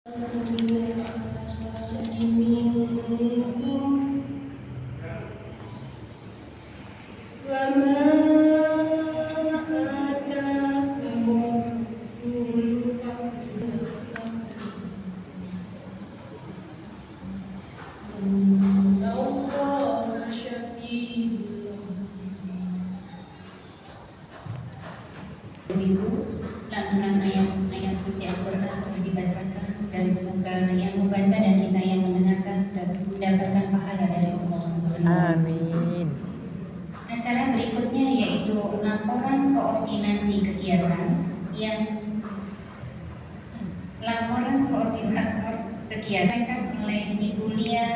Ibu, lantunan ayat-ayat suci Al-Quran telah dibacakan, dan semoga yang membaca dan kita yang mendengarkan mendapatkan pahala dari Allah Subhanahu wa Ta'ala. Amin. Acara berikutnya yaitu laporan koordinasi kegiatan disampaikan oleh Ibu Lia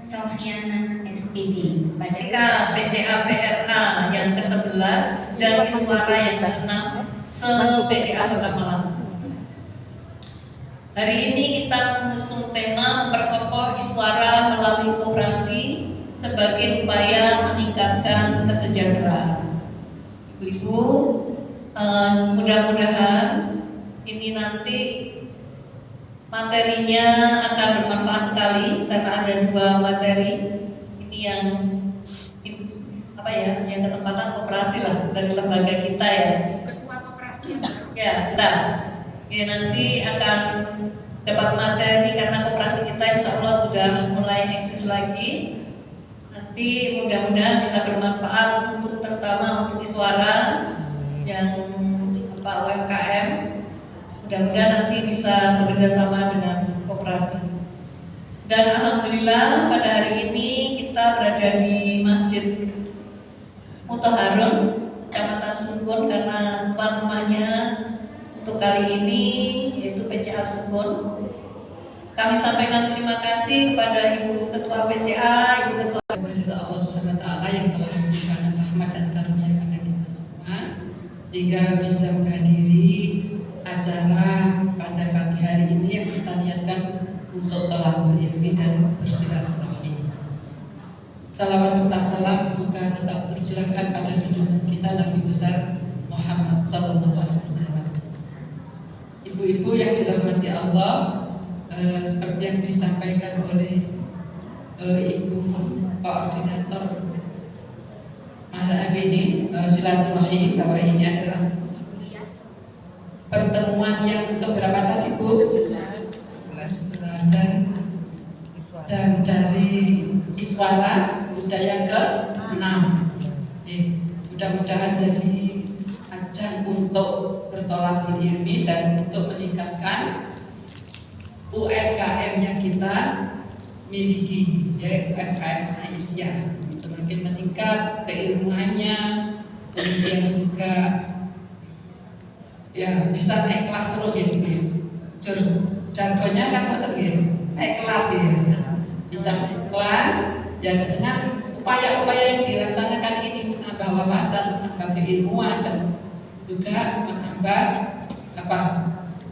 Sofiana SPD pada PCA PRA yang ke-11 dan Iswara yang ke-6 se-PDA Kota Malang. Hari ini kita mengusung tema memperkokoh Iswara melalui koperasi sebagai upaya meningkatkan kesejahteraan. Ibu-ibu, mudah-mudahan ini nanti materinya akan bermanfaat sekali karena ada 2 materi. Ini yang yang ketempatan koperasi lah dari lembaga kita ya. Ketua koperasi ya. Nah, ya nanti akan dapat materi karena koperasi kita insya Allah sudah mulai eksis lagi. Nanti mudah-mudahan bisa bermanfaat untuk terutama untuk Iswara yang UMKM. Mudah-mudahan nanti bisa bekerja sama dengan koperasi. Dan alhamdulillah pada hari ini kita berada di Masjid Muthaharun, Kecamatan Sungkun, karena tuan rumahnya untuk kali ini yaitu PCA Sungkun. Kami sampaikan terima kasih kepada Ibu Ketua PCA, Ibu Ketua kepada Allah Subhanahu wa Ta'ala yang telah memberikan rahmat dan karunia kepada kita semua sehingga bisa menghadiri acara pada pagi hari ini yang kita niatkan untuk thalaqul ilmi dan bersilaturahmi. Salawat serta salam semoga tetap tercurahkan pada junjungan kita Nabi besar Muhammad sallallahu alaihi wasallam. Ibu-ibu yang dirahmati Allah, seperti yang disampaikan oleh Ibu Koordinator Malam ini silaturahmi bahwa ini adalah pertemuan yang keberapa tadi Bu? 11 dan dari Iswara sudah yang ke-6. Mudah-mudahan jadi ajang untuk bertolakul ilmi dan untuk meningkatkan UMKM yang kita miliki, ya UMKM Aisyah, semakin meningkat keilmuannya, kemudian juga ya bisa naik kelas terus ya Bu. Jargonnya kan naik kelas ya, bisa naik kelas ya dengan upaya-upaya yang dilaksanakan ini menambah wawasan, menambah keilmuan dan juga menambah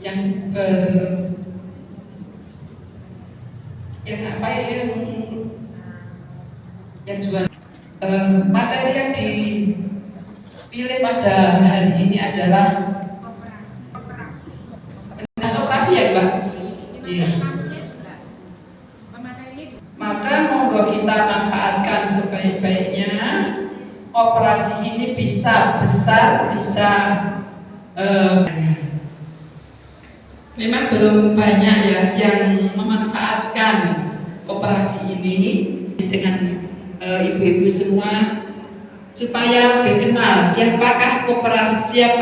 yang jual. Materi yang dipilih pada hari ini adalah operasi ya Mbak. Iya. Maka monggo kita manfaatkan sebaik-baiknya. Operasi ini bisa besar, bisa memang belum banyak ya yang memanfaatkan operasi ini dengan ibu-ibu semua supaya lebih kenal siapakah koperasi.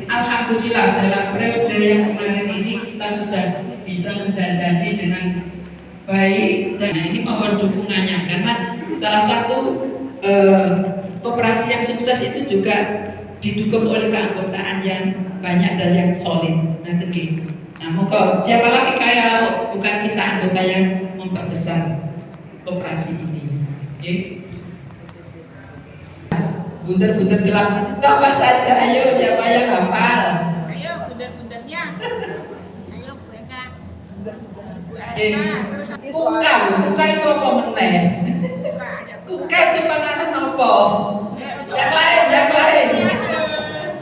Alhamdulillah dalam periode yang kemarin ini kita sudah bisa mendandani dengan baik, dan ini mohon dukungannya karena salah satu koperasi yang sukses itu juga didukung oleh keanggotaan yang banyak dan yang solid. Nah, moga siapa lagi kayak bukan kita anggota yang memperbesar koperasi ini. Okay. Bundar-bundar gelap itu apa saja? Ayo siapa yang hafal? Ayo bundar-bundarnya. Ayo Bu Eka. Kuka itu apa meneh? Kuka itu panganan apa? Yang lain.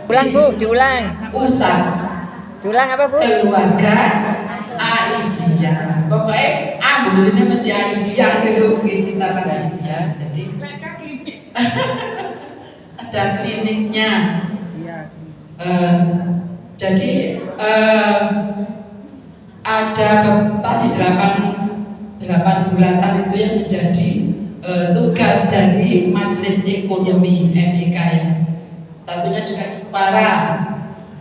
Ulang Bu, diulang. Usah. Diulang apa Bu? Keluarga Aisyah. Aisyah. Pokoknya ambilnya mesti Aisyah gitu, kita kan Aisyah. Jadi Mereka klinik. ada kliniknya. Iya. Jadi ada tadi 8 bulatan itu yang menjadi tugas dari Majelis Ekonomi MEK ya. Tentunya juga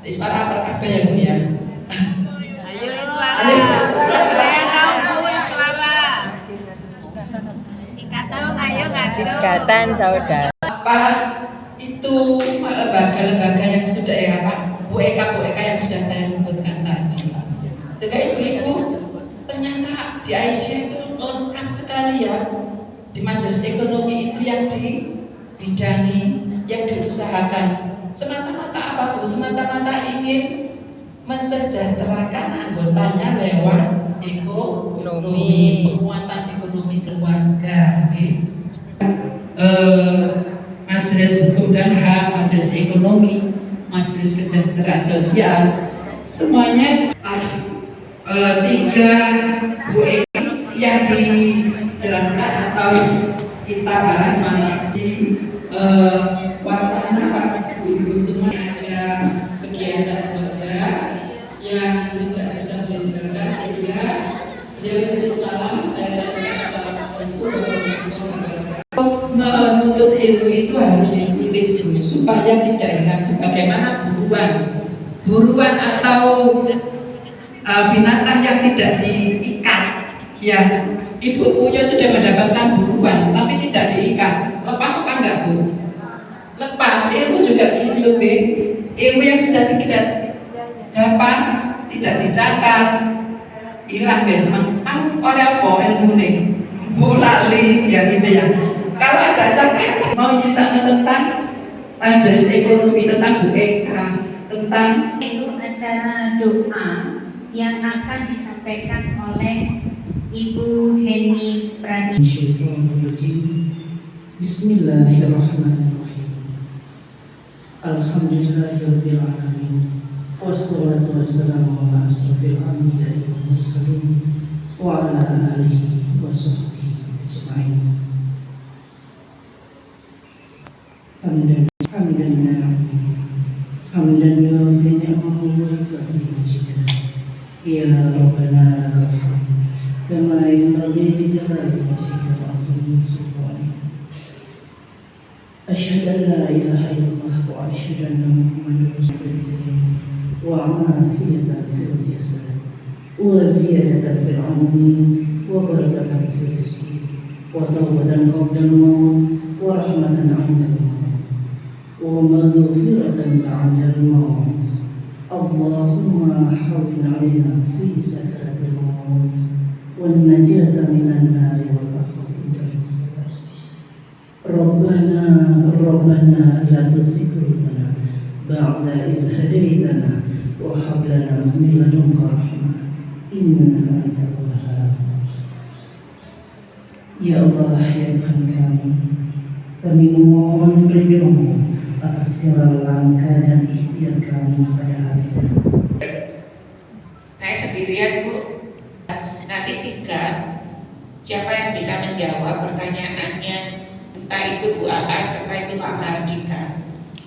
Iswara apa ya Bu ya? Ayo suara. Ayo, Saya tahu Bu suara. Ikatan ayo kan. Ikatan saudara. Apa itu lembaga-lembaga yang sudah Bu Eka yang sudah saya sebutkan tadi. Sehingga ibu-ibu ternyata di Aisyah itu lengkap sekali ya. Di Majelis Ekonomi itu yang dibidangi, yang diusahakan. Semata-mata apa Bu? Semata-mata ingin mensejahterakan anggotanya lewat ekonomi, penguatan ekonomi keluarga. Majelis Hukum dan HAM, Majelis Ekonomi, Majelis Kesejahteraan Sosial, semuanya ada 3 Bu Eka yang dijelaskan atau kita bahas masalah di wacana Pak Ibu semua. Ada kegiatan keluarga yang tidak bisa dilakukan sehingga dia salam saya menuntut ilmu itu harus ditulis dulu supaya tidak hilang sebagaimana buruan atau binatang yang tidak diikat ya. Ibu-ibunya sudah mendapatkan buruan tapi tidak diikat, lepas apa enggak Bu? Lepas. Ilmu juga gitu Be. Ilmu yang sudah tidak dapat tidak dicatat hilang besok oleh apa ilmu nih lali ya gitu ya. Kalau ada catat mau cerita tentang Majelis Ekonomi, tentang Bu Eka, tentang itu acara doa yang akan disampaikan oleh Ibu Heni Pradi. Bismillahirrahmanirrahim. Alhamdulillahirabbil alamin. Wassalatu wassalamu ala asrofil anbiya'i wal mursalin wa ala alihi wa sahbihi ajma'in. Hamdan yu'ti ni'amahu wa yu'ti majidah. Ya Rabbana lakal hamd kama yanbaghi li jalali wajhika wa 'azimi sultanik. Asyhadu an la ilaha illallah wa asyhadu anna Muhammadar Rasulullah wa afiyatan fil jasad wa ziyadatan fil 'ilmi wa barakatan fil rizqi wa tawbatan qabla al-maut wa rahmatan 'inda al-maut wa maghfiratan ba'da al-maut. Allahumma hawwin 'alaina fi sakaratil maut wan najata minan nar wal akhirati minal hisab. Rabbana la tuzigh qulubana ba'da idh hadaytana wa hab lana min ladunka rahmah innaka antal wahhab. Ya Allah, ya Tuhan kami memohon perlindungan-Mu atas segala langkah dan ikhtiar kami pada hari ini. Saya sendirian Bu. Nanti 3 siapa yang bisa menjawab pertanyaannya, entah itu Bu Aas, entah itu Pak Mardika,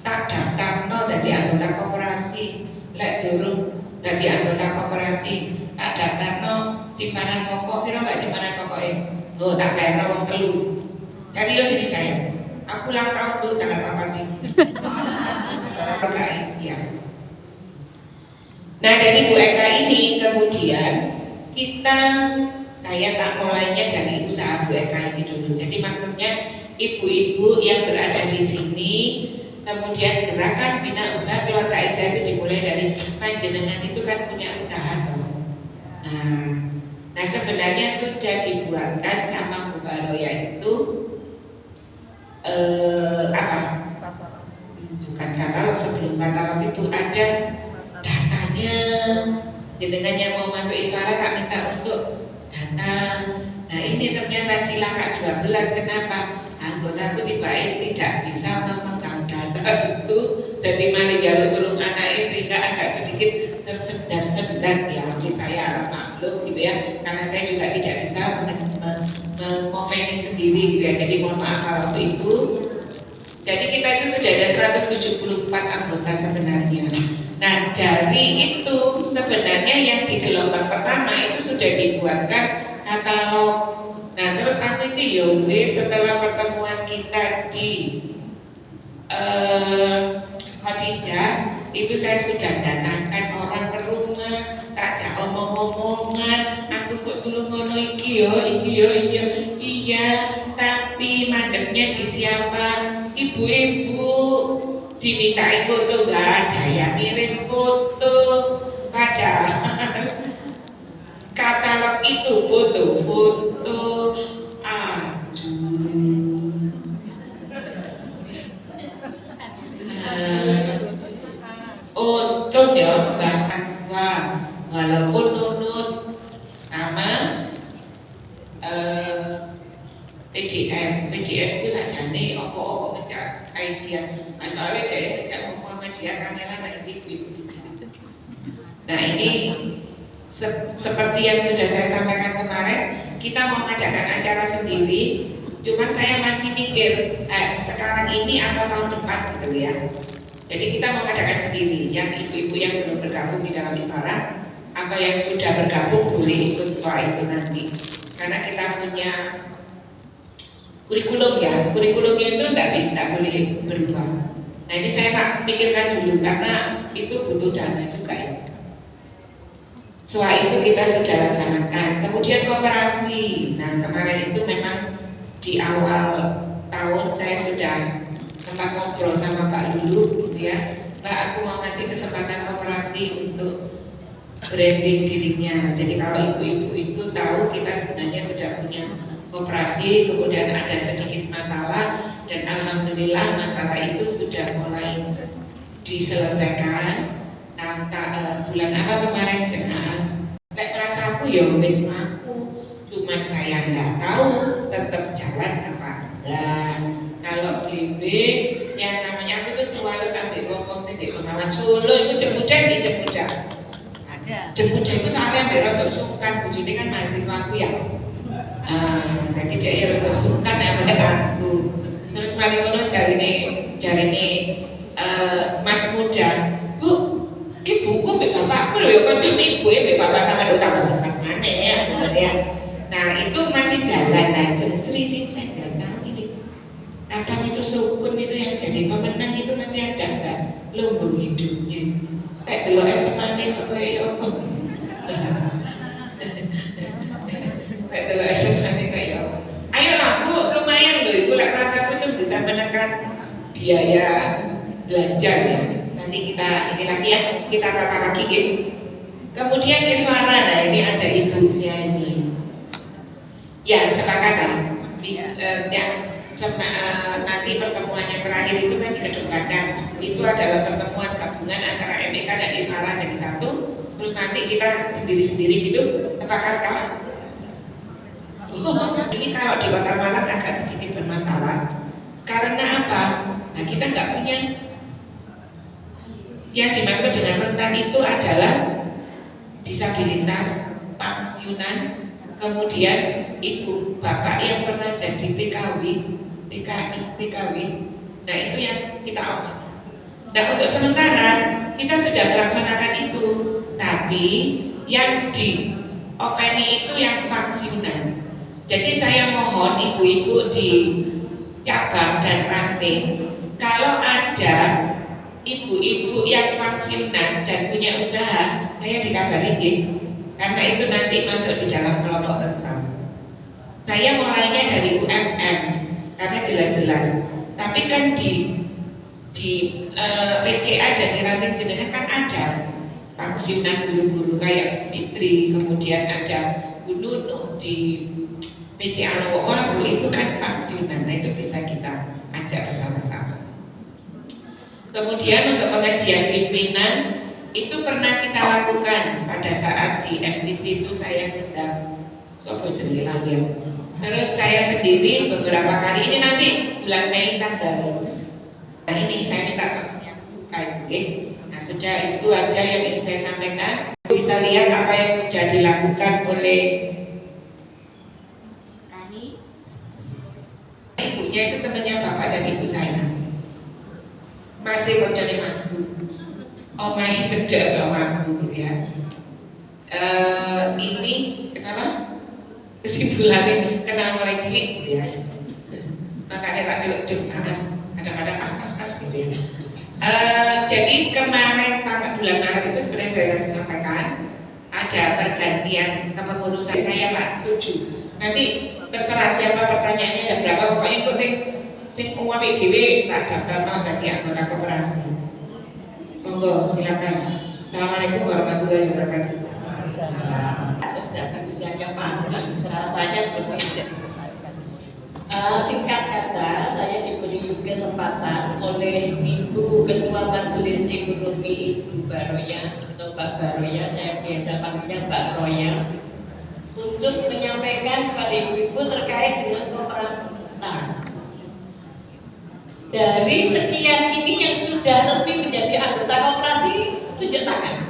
tak daftarno jadi anggota koperasi, lek durung jadi anggota koperasi, tak daftarno simpanan pokok, kira mbak simpanan pokoknya? Oh, tak kaya wong telu. Jadi yo sini saya. Aku ulang tahun Bu tanggal 8 ini. Nah dari Bu Eka ini kemudian saya tak mulainya dari usaha Bu Eka ini dulu. Jadi maksudnya ibu-ibu yang berada di sini, kemudian gerakan bina usaha keluarga Aisyah itu dimulai dari panjenengan itu kan punya usaha toh. Nah sebenarnya sudah dibuatkan sama Bu Baroya itu bukan katalog, sebelum katalog itu ada datanya. Dengan yang mau masuk Iswara tak minta untuk data. Nah ini ternyata cilaka 12. Kenapa? Anggotaku tiba-tiba tidak bisa memegang data itu, jadi malah jalur turun anaknya sehingga agak sedikit tersendat-sendat. bulan ya, saya maklum gitu ya, karena saya juga tidak bisa mengomeni sendiri gitu ya, jadi mohon maaf kalau waktu itu. Jadi kita itu sudah ada 174 anggota sebenarnya. Nah dari itu sebenarnya yang di gelombang pertama itu sudah dibuatkan katalog. Nah terus aku itu ya setelah pertemuan kita di Khadijah itu saya sudah datangkan orang ke rumah, tak omong-omongan, aku kok dulu ngono iki yo, iya, tapi mandeknya di siapa? Ibu-ibu dimintai foto nggak ada yang ngirim foto, padahal katalog itu foto-foto, untung ya bahkan walaupun nunut sama PDF itu sajane apa ngejak Aisyah. Masalahnya dia ngejak Muhammadiyah kangelan anak ibu-ibu. Nah ini seperti yang sudah saya sampaikan kemarin, kita mau mengadakan acara sendiri. Cuman saya masih mikir sekarang ini atau tahun depan gitu ya. Jadi kita mau mengadakan sendiri. Yang ibu-ibu yang belum bergabung di dalam Isara atau yang sudah bergabung boleh ikut soal itu nanti. Karena kita punya kurikulum ya, kurikulumnya itu tidak boleh berubah. Nah ini saya tak pikirkan dulu karena itu butuh dana juga ya. Soal itu kita sudah laksanakan. Kemudian koperasi. Nah kemarin itu memang di awal tahun saya sudah sempat ngobrol sama Pak Lulu, gitu ya. Mbak, aku mau ngasih kesempatan koperasi untuk branding dirinya. Jadi kalau ibu-ibu itu tahu kita sebenarnya sudah punya koperasi, kemudian ada sedikit masalah dan alhamdulillah masalah itu sudah mulai diselesaikan. Nah, bulan apa kemarin Jenas? Kayak merasa aku ya wis aku, cuman saya nggak tahu tetap jalan apa enggak. Kalau blimbing yang namanya aku itu selalu ambil ngomong sendiri Bengawan Solo itu jemudan di jemudan. Jemudan itu soalnya ambil rada sungkan, bujune kan mahasiswa aku ya. Jadi dia rada sungkan ambil aku. Terus mari ngono jarine Mas muda, Bu, ibu kok mbek bapakku lho ya kanca ibu mbek bapak sama do tambah seneng maneh ya. Nah, itu masih jalan aja. Sri sing saya nggak tahu ini. Kapan itu sukun itu yang jadi pemenang itu masih ada nggak lumbung hidupnya? Kayak dulu SMA-nya apa ya? Kayak dulu SMA-nya kayak ayolah Bu, lumayan loh Ibu, lah perasaanku tuh bisa menekan biaya belanja ya. Nanti kita ini lagi ya, kita tata lagi gitu. Kemudian Iswara, nah ini ada ibunya ini. Ya sepakat lah. Nanti pertemuan yang terakhir itu kan dikedepankan. Itu adalah pertemuan gabungan antara MEK dan Iswara jadi satu. Terus nanti kita sendiri-sendiri gitu. Sepakatkah? Ini kalau di Kota Malang agak sedikit bermasalah. Karena apa? Nah kita nggak punya. Yang dimaksud dengan rentan itu adalah disabilitas, pensiunan, kemudian ibu bapak yang pernah jadi TKW. Nah itu yang kita omong. Nah untuk sementara kita sudah melaksanakan itu, tapi yang di openi itu yang pensiunan. Jadi saya mohon ibu-ibu di cabang dan ranting, kalau ada ibu-ibu yang pensiunan dan punya usaha, saya dikabarin gitu. Karena itu nanti masuk di dalam kelompok rentan. Saya mulainya dari UMM karena jelas-jelas. Tapi kan di PCA dan di ranting jenengan kan ada pensiunan guru-guru kayak Fitri, kemudian ada Bu Nunu di PCA Lowo itu kan pensiunan. Nah itu bisa kita ajak bersama-sama. Kemudian untuk pengajian pimpinan itu pernah kita lakukan pada saat di MCC itu saya undang coba jelilang ya. Terus saya sendiri beberapa kali ini nanti bulan Mei tanggal. Nah ini saya minta buka. Nah sudah itu aja yang ingin saya sampaikan. bisa lihat apa yang sudah dilakukan oleh kami. Ibunya itu temannya bapak dan ibu saya. Masih koncone masku. Omahe cedek omaku gitu ya. Ini kenapa? Kesimpulannya kenal mulai cilik gitu ya. Makanya tak celuk kadang-kadang as gitu ya. Jadi kemarin bulan Maret itu sebenarnya saya sampaikan ada pergantian kepengurusan saya Pak 7. Nanti terserah siapa pertanyaannya ada berapa, pokoknya itu sing uang PDW tak daftar jadi anggota koperasi. Monggo silakan. Assalamualaikum warahmatullahi wabarakatuh. Usianya panjang, rasanya seperti itu. Singkat kata, saya diberi kesempatan oleh Ibu Ketua Majelis Ekonomi Ibu Baroya atau Mbak Baroya, saya biasa panggilnya Mbak Roya, untuk menyampaikan kepada Ibu-Ibu terkait dengan koperasi kita. Dari sekian ini yang sudah resmi menjadi anggota koperasi, tunjuk tangan.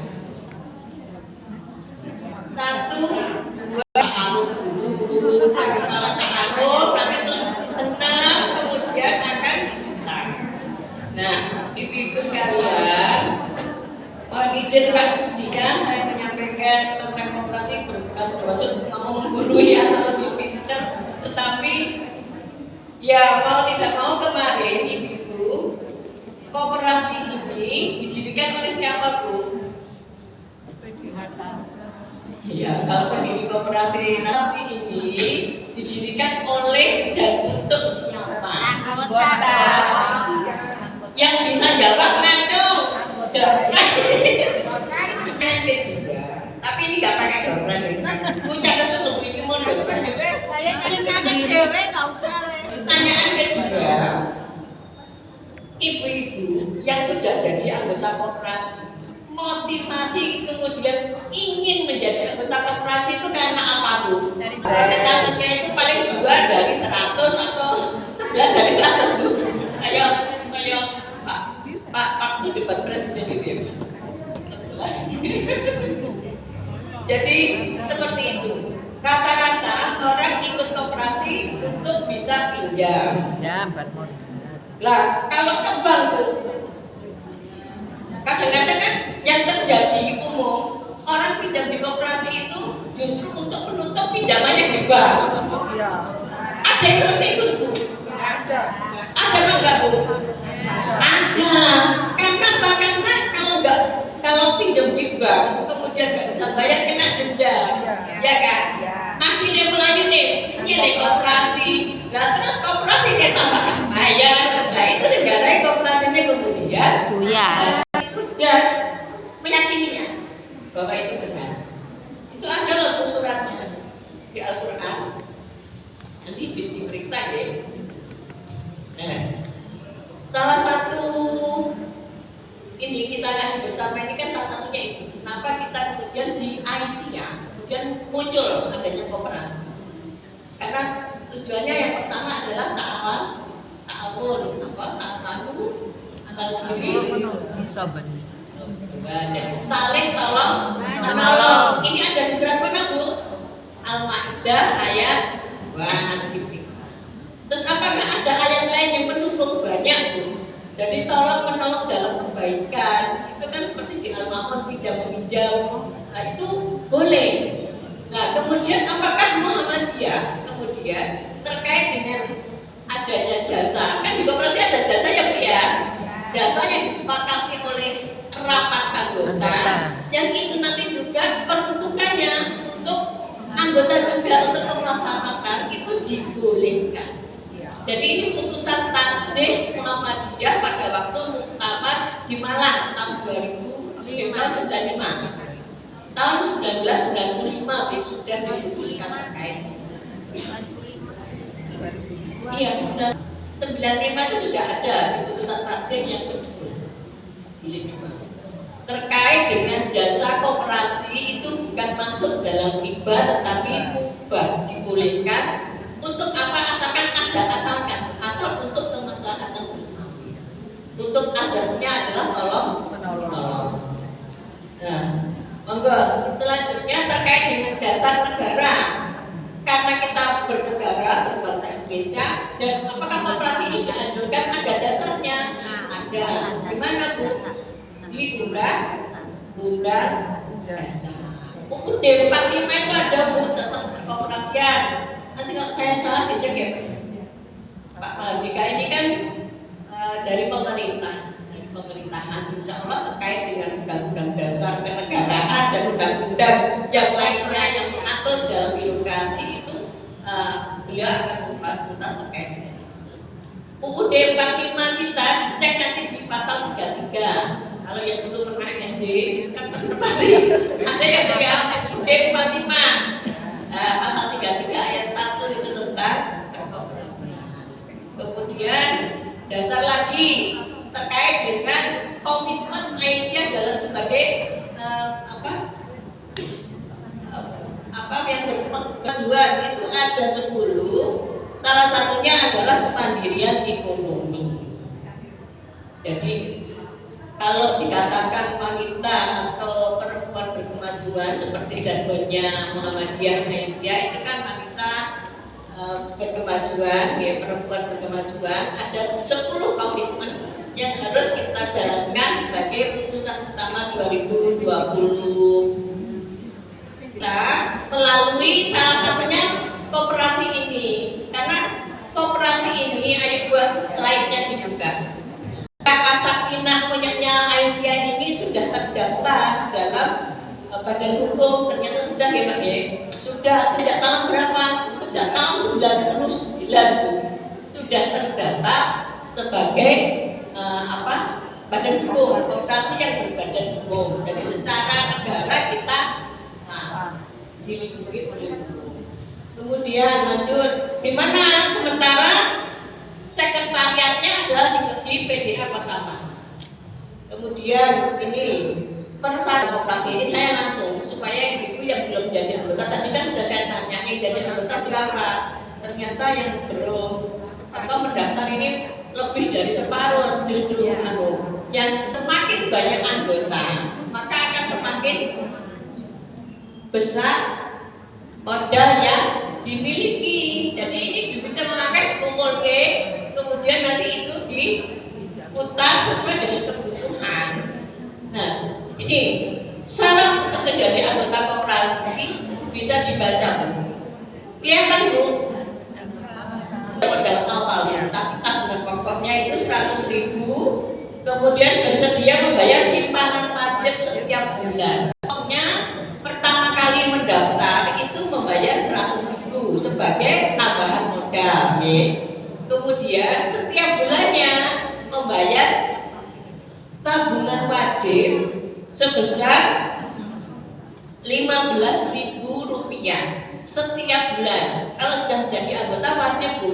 1, 2, taruh dulu, taruh, nanti terus senang, kemudian akan diputar. Nah, ibu-ibu sekalian, mohon izin Pak Dika, saya menyampaikan tentang koperasi bukan bermaksud mau menggurui atau lebih pintar, tetapi ya mau tidak mau kemarin ibu-ibu, koperasi ini didirikan oleh siapa Bu? Ya, kalau pendiri koperasi nanti ini didirikan oleh dan untuk siapa? Anggota. Yang bisa jawab ngacung. juga. Tapi ini nggak pakai koperasi. Punya ketemu ini model. Saya nanya dewe nggak usah. Pertanyaan kedua, ibu-ibu yang sudah jadi anggota koperasi, motivasi kemudian ingin menjadi anggota koperasi itu karena apa Bu? Persentasenya itu paling 2 dari 100 atau 11 dari 100 Bu? Ayo Pak itu debat presiden itu ya? 11. Jadi seperti itu. Rata-rata orang ikut koperasi untuk bisa pinjam. Ya, buat modal. Lah kalau ke bank Bu, kadang-kadang kan yang terjadi umum orang pinjam di koperasi itu justru untuk menutup pinjamannya di bank. Iya. Ada yang seperti itu Bu? Ada. Ada apa enggak Bu? Ada. Karena apa? Karena kalau pinjam di bank kemudian nggak bisa bayar kena denda, ya kan? Akhirnya melayani ini koperasi. Lah terus koperasi dia tambah bayar. Nah itu sebenarnya koperasinya kemudian dan meyakininya bahwa itu benar. Itu ada loh suratnya di Al-Quran. Nanti diperiksa ya. Nah, salah satu ini kita ngaji bersama ini kan salah satunya itu. Kenapa kita kemudian di IC-nya kemudian muncul adanya koperasi? Karena tujuannya yang pertama adalah ta'awun, Bisa benar. jadi saling tolong menolong. Ini ada di surat mana Bu? Al-Maidah ayat 2, nanti diperiksa. Terus apakah ada ayat lain yang mendukung? Banyak Bu. Jadi tolong menolong dalam kebaikan. Itu kan seperti di Al-Ma'un pinjam-pinjam. Nah itu boleh. Nah kemudian apakah Muhammadiyah kemudian terkait dengan adanya jasa? Kan di koperasi ada jasa ya Bu ya? Jasa yang disepakati oleh rapat anggota, yang itu nanti juga peruntukannya untuk anggota juga untuk kemasyarakatan itu dibolehkan. Jadi ini putusan Tarjih Muhammadiyah pada waktu muktamar di Malang tahun 2095. Tahun 1995 sudah diputuskan terkait. Iya sudah 95 itu sudah ada di putusan Tarjih yang kedua. Terkait dengan jasa koperasi itu bukan masuk dalam riba tetapi mubah, dibolehkan untuk apa asalkan ada asal untuk kemaslahatan bersama. Untuk asasnya adalah tolong menolong. Nah, monggo monggo. Selanjutnya terkait dengan dasar negara. Karena kita bernegara, berbangsa Indonesia, dan apakah koperasi ini dianjurkan? Ada dasarnya. Ada. Di mana, Bu? Di undang dasar. UUD 45 itu ada, Bu, tentang perkoperasian. Nanti kalau saya salah dicek ya, Pak Maldika. Ini kan dari pemerintah, dari pemerintahan, insya Allah terkait dengan undang-undang dasar kenegaraan dan undang-undang yang lainnya yang mengatur dalam birokrasi itu, beliau akan membahas tuntas terkait dengan itu. UUD 45 kita dicek nanti di pasal 33. Kalau yang dulu pernah SD kan pasti ada yang punya UUD 45. Pasal 33 ayat 1 itu tentang perkoperasian. Kemudian dasar lagi terkait dengan komitmen Aisyah dalam sebagai yang berkemajuan itu ada 10. Salah satunya adalah kemandirian ekonomi. Jadi kalau dikatakan wanita atau perempuan berkemajuan seperti jargonnya Muhammadiyah Aisyah, itu kan wanita berkemajuan, ya, perempuan berkemajuan. Ada 10 komitmen yang harus kita jalankan sebagai urusan bersama 2020. Kita melalui salah satunya koperasi ini, karena koperasi ini, ayo buat slide-nya dibuka. Sakinah punyanya Aisyah ini sudah terdaftar dalam badan hukum, ternyata sudah ya Pak ya, sudah sejak tahun berapa? Sejak tahun 99 sudah terdaftar sebagai badan hukum, koperasi yang berbadan hukum. Jadi secara negara kita dilindungi oleh hukum. Kemudian lanjut, di mana sementara sekretariatnya adalah di PDA Pertama. Kemudian ini persatuan koperasi ini saya langsung supaya ibu yang belum jadi anggota, tadi kan sudah saya tanya yang jadi anggota berapa, ternyata yang belum mendaftar ini lebih dari separuh. Justru yang semakin banyak anggota maka akan semakin besar modal yang dimiliki. Jadi ini duitnya memakai dikumpul ke, kemudian nanti itu diputar sesuai dengan kebutuhan. Nah, ini syarat untuk menjadi anggota koperasi bisa dibaca, Bu. Kelihatan, Bu? Modal awal ya, tabungan pokoknya itu 100.000, kemudian bersedia membayar simpanan wajib setiap bulan. Pokoknya pertama kali mendaftar itu membayar 100.000 sebagai tambahan modal, ya. Kemudian setiap bulannya membayar tabungan wajib sebesar Rp15.000 setiap bulan. Kalau sudah menjadi anggota wajib, Bu.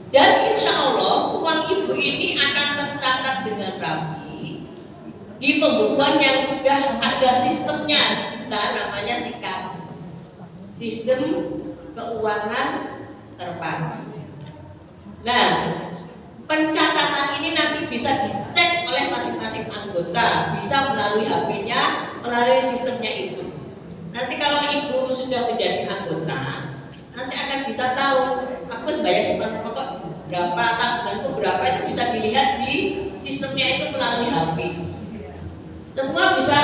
Dan insya Allah uang ibu ini akan tercatat dengan rapi di pembukuan yang sudah ada sistemnya. Kita namanya SIKAD, Sistem Keuangan Terpadu. Nah, pencatatan ini nanti bisa dicek oleh masing-masing anggota, bisa melalui HP-nya, melalui sistemnya itu. Nanti kalau ibu sudah menjadi anggota, nanti akan bisa tahu aku bayar simpanan pokok berapa, tabunganku berapa, itu bisa dilihat di sistemnya itu melalui HP. Semua bisa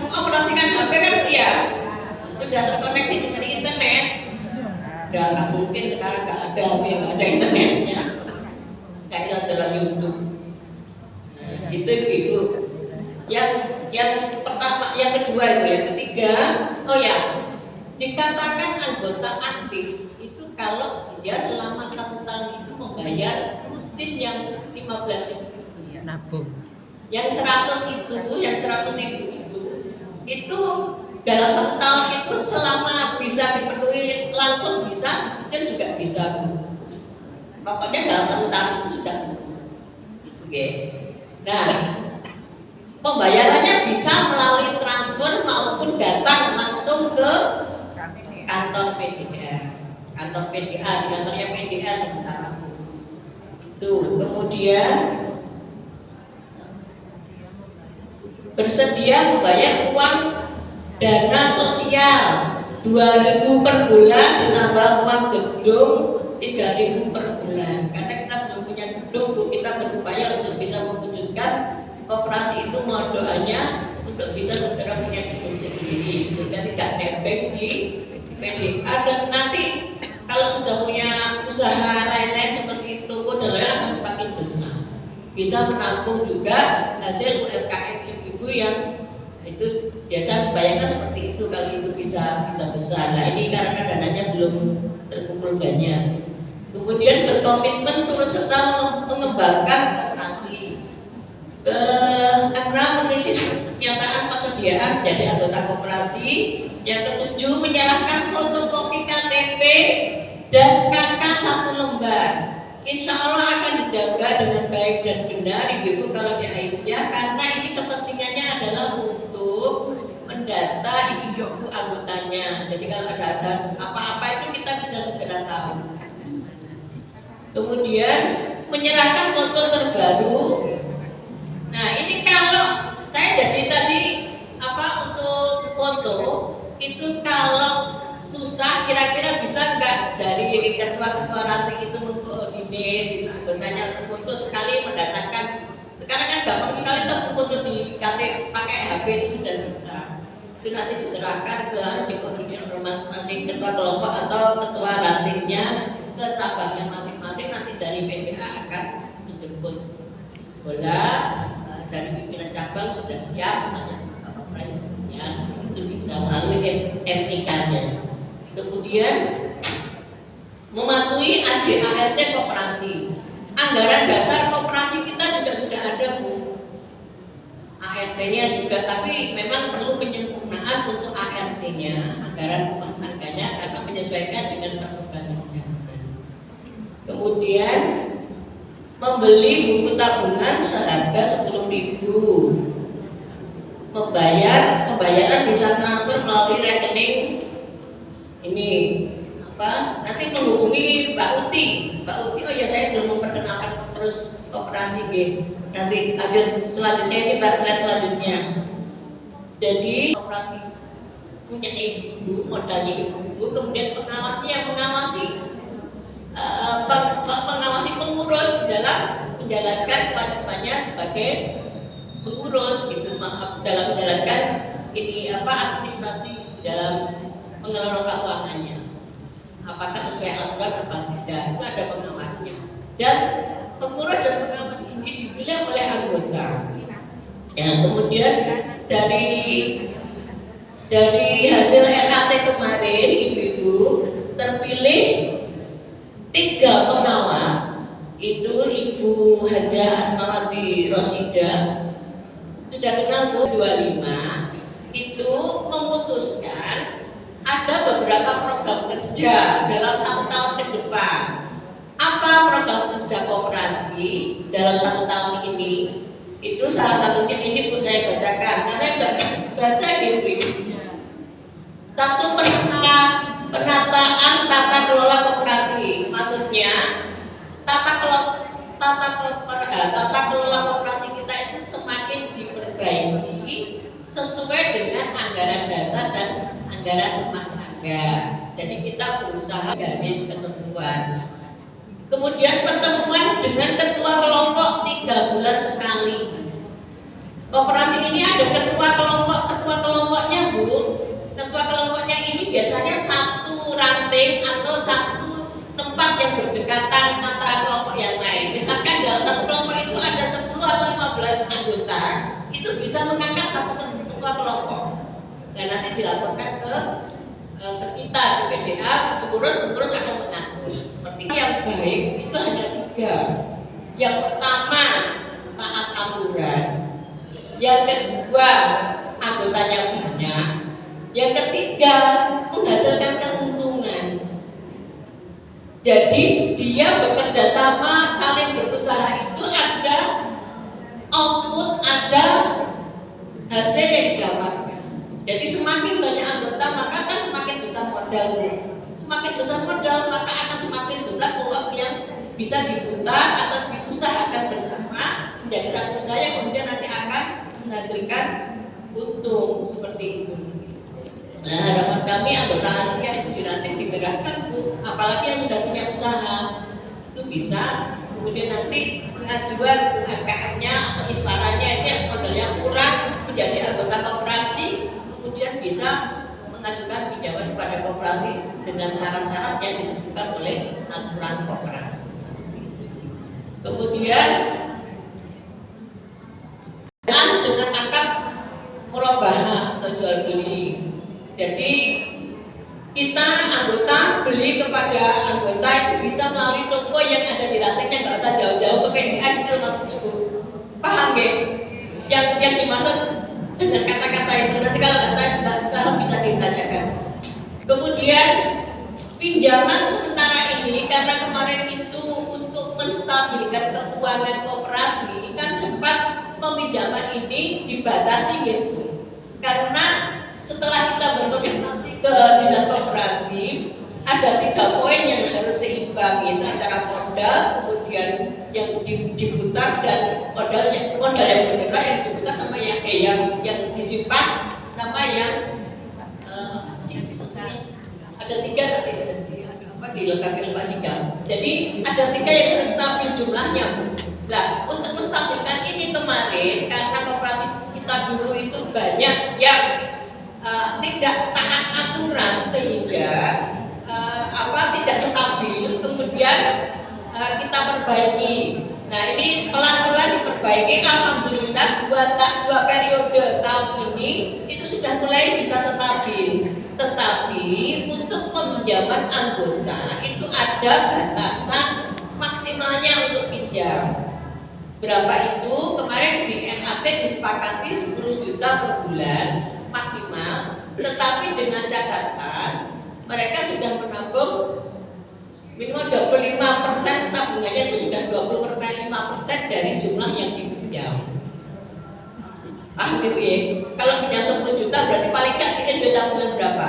mengoperasikan HP kan, ya sudah terkoneksi dengan internet. Nggak mungkin sekarang nggak ada HP yang nggak ada internetnya. Kayak dalam YouTube. Itu ibu. Yang pertama, yang kedua itu, yang ketiga, dikatakan anggota aktif itu kalau dia selama 1 tahun itu membayar rutin yang 15.000 itu. Nabung. Yang 100.000 itu dalam 1 tahun itu selama bisa dipenuhi langsung bisa, dicicil juga bisa, Bu. Pokoknya dalam 1 tahun itu sudah oke. Nah, pembayarannya bisa melalui transfer maupun datang langsung ke kantor PDA. Kantor PDA, di kantornya PDA sementara. Itu. Kemudian bersedia membayar uang dana sosial 2.000 per bulan ditambah uang gedung 3.000 per bulan. Karena kita belum punya gedung, Bu, kita berupaya untuk bisa mewujudkan koperasi itu. Mohon doanya untuk bisa segera punya gedung sendiri, sehingga tidak nebeng di PDA, dan nanti kalau sudah punya usaha lain-lain seperti toko dan lain akan semakin besar, bisa menampung juga hasil UMKM ibu-ibu yang itu biasa bayangkan seperti itu. Kalau itu bisa besar. Nah ini karena dananya belum terkumpul banyak. Kemudian berkomitmen turut serta mengembangkan koperasi. Karena mengisi pernyataan persediaan menjadi anggota koperasi. Yang ketujuh, menyerahkan fotokopi KTP dan KK 1 lembar. Insya Allah akan dijaga dengan baik dan benar ibu-ibu kalau di Aisyah, karena ini kepentingannya adalah untuk mendata ibu-ibu anggotanya. Jadi kalau ada apa-apa itu kita bisa segera tahu. Kemudian menyerahkan foto terbaru. Nah ini kalau saya jadi tadi untuk foto itu kalau susah kira-kira bisa nggak dari ketua-ketua ranting itu mengkoordinir gitu, anggotanya untuk foto sekali mendatangkan. Sekarang kan gampang sekali tuh foto di KTP pakai HP itu sudah bisa. Itu nanti diserahkan ke dikoordinir oleh masing-masing ketua kelompok atau ketua rantingnya ke cabangnya masing-masing. Nanti dari PDA akan menjemput bola dari pimpinan cabang sudah siap, misalnya presidennya itu bisa melalui MPK-nya. Kemudian mematuhi ADART koperasi. Anggaran dasar koperasi kita juga sudah ada, Bu. ART-nya juga, tapi memang perlu penyempurnaan untuk ART-nya, anggaran rumah tangganya, karena menyesuaikan dengan perkembangan zaman. Kemudian membeli buku tabungan seharga 10.000. Pembayaran bisa transfer melalui rekening ini nanti menghubungi Mbak Uti. Oh ya, saya belum memperkenalkan terus koperasi B. Nanti ambil selanjutnya ini Mbak, slide selanjutnya. Jadi koperasi punya ibu, modalnya ibu, kemudian pengawasnya yang mengawasi pengurus dalam menjalankan kewajibannya sebagai pengurus gitu, dalam menjalankan administrasi dalam pengelolaan keuangannya. Apakah sesuai aturan atau tidak, itu ada pengawasnya. Dan pengurus dan pengawas ini dipilih oleh anggota. Ya, kemudian dari hasil RAT kemarin ibu-ibu terpilih 3 pengawas. Itu Ibu Hajah Asmawati Rosida, sudah kenal Bu, 25, itu memutuskan ada beberapa program kerja dalam 1 tahun ke depan. Apa program kerja koperasi dalam 1 tahun ini? Itu salah satunya ini Bu, saya bacakan karena baca di bukunya. 1, penataan tata kelola koperasi. Maksudnya tata kelola koperasi kita itu semakin diperbaiki sesuai dengan anggaran dasar dan anggaran rumah tangga. Jadi kita berusaha garis ketentuan. Kemudian pertemuan dengan ketua kelompok 3 bulan sekali. Koperasi ini ada ketua kelompoknya Bu. Ketua kelompoknya ini biasanya 1 ranting atau 1 tempat yang berdekatan antara kelompok yang lain. Misalkan dalam satu kelompok itu ada 10 atau 15 anggota, itu bisa mengangkat 1 ketua kelompok. Dan nanti dilaporkan ke kita di PDA, pengurus akan mengatur. Seperti yang baik itu hanya 3. Yang pertama taat aturan, yang kedua anggotanya banyak, yang ketiga menghasilkan keuntungan. Jadi dia bekerja sama, saling berusaha, itu ada output, ada hasil yang didapatkan. Jadi semakin banyak anggota maka kan semakin besar modal. Semakin besar modal maka akan semakin besar uang yang bisa diputar atau diusahakan bersama menjadi satu usaha yang kemudian nanti akan menghasilkan untung seperti itu. Nah, harapan kami anggota Asia itu dilatih digerakkan Bu, apalagi yang sudah punya usaha itu bisa kemudian nanti pengajuan UMKM-nya atau isparanya itu yang modalnya kurang menjadi anggota koperasi, kemudian bisa mengajukan pinjaman kepada koperasi dengan syarat-syarat yang ditentukan oleh aturan koperasi. Kemudian dengan akad murabahah atau jual beli. Jadi kita anggota beli kepada anggota itu bisa melalui toko yang ada di lantainya, nggak usah jauh-jauh ke PDN itu maksudnya Bu. Paham nggak? Yang dimaksud dengan kata-kata itu nanti kalau nggak tahu bisa ditanyakan. Kemudian pinjaman sementara ini karena kemarin itu untuk menstabilkan keuangan koperasi kan sempat peminjaman ini dibatasi gitu. Karena setelah kita berkonsultasi ke dinas koperasi ada 3 poin yang harus seimbang, yaitu antara modal, kemudian yang diputar dan modal yang bergerak yang diputar sama yang disimpan sama yang ada 3 tadi dilengkapi 3. Jadi ada 3 yang harus stabil jumlahnya Bu. Nah, untuk menstabilkan ini kemarin karena koperasi kita dulu itu banyak yang tidak taat aturan sehingga tidak stabil, kemudian kita perbaiki. Nah ini pelan-pelan diperbaiki. Alhamdulillah 2 periode tahun ini itu sudah mulai bisa stabil. Tetapi untuk peminjaman anggota itu ada batasan maksimalnya untuk pinjam. Berapa itu? Kemarin di NAT disepakati 10 juta per bulan maksimal, tetapi dengan catatan mereka sudah menabung minimal 25%, tabungannya itu sudah 25% dari jumlah yang dipinjam. Gitu ya. Kalau pinjam 10 juta berarti paling nggak kita ada tabungan berapa?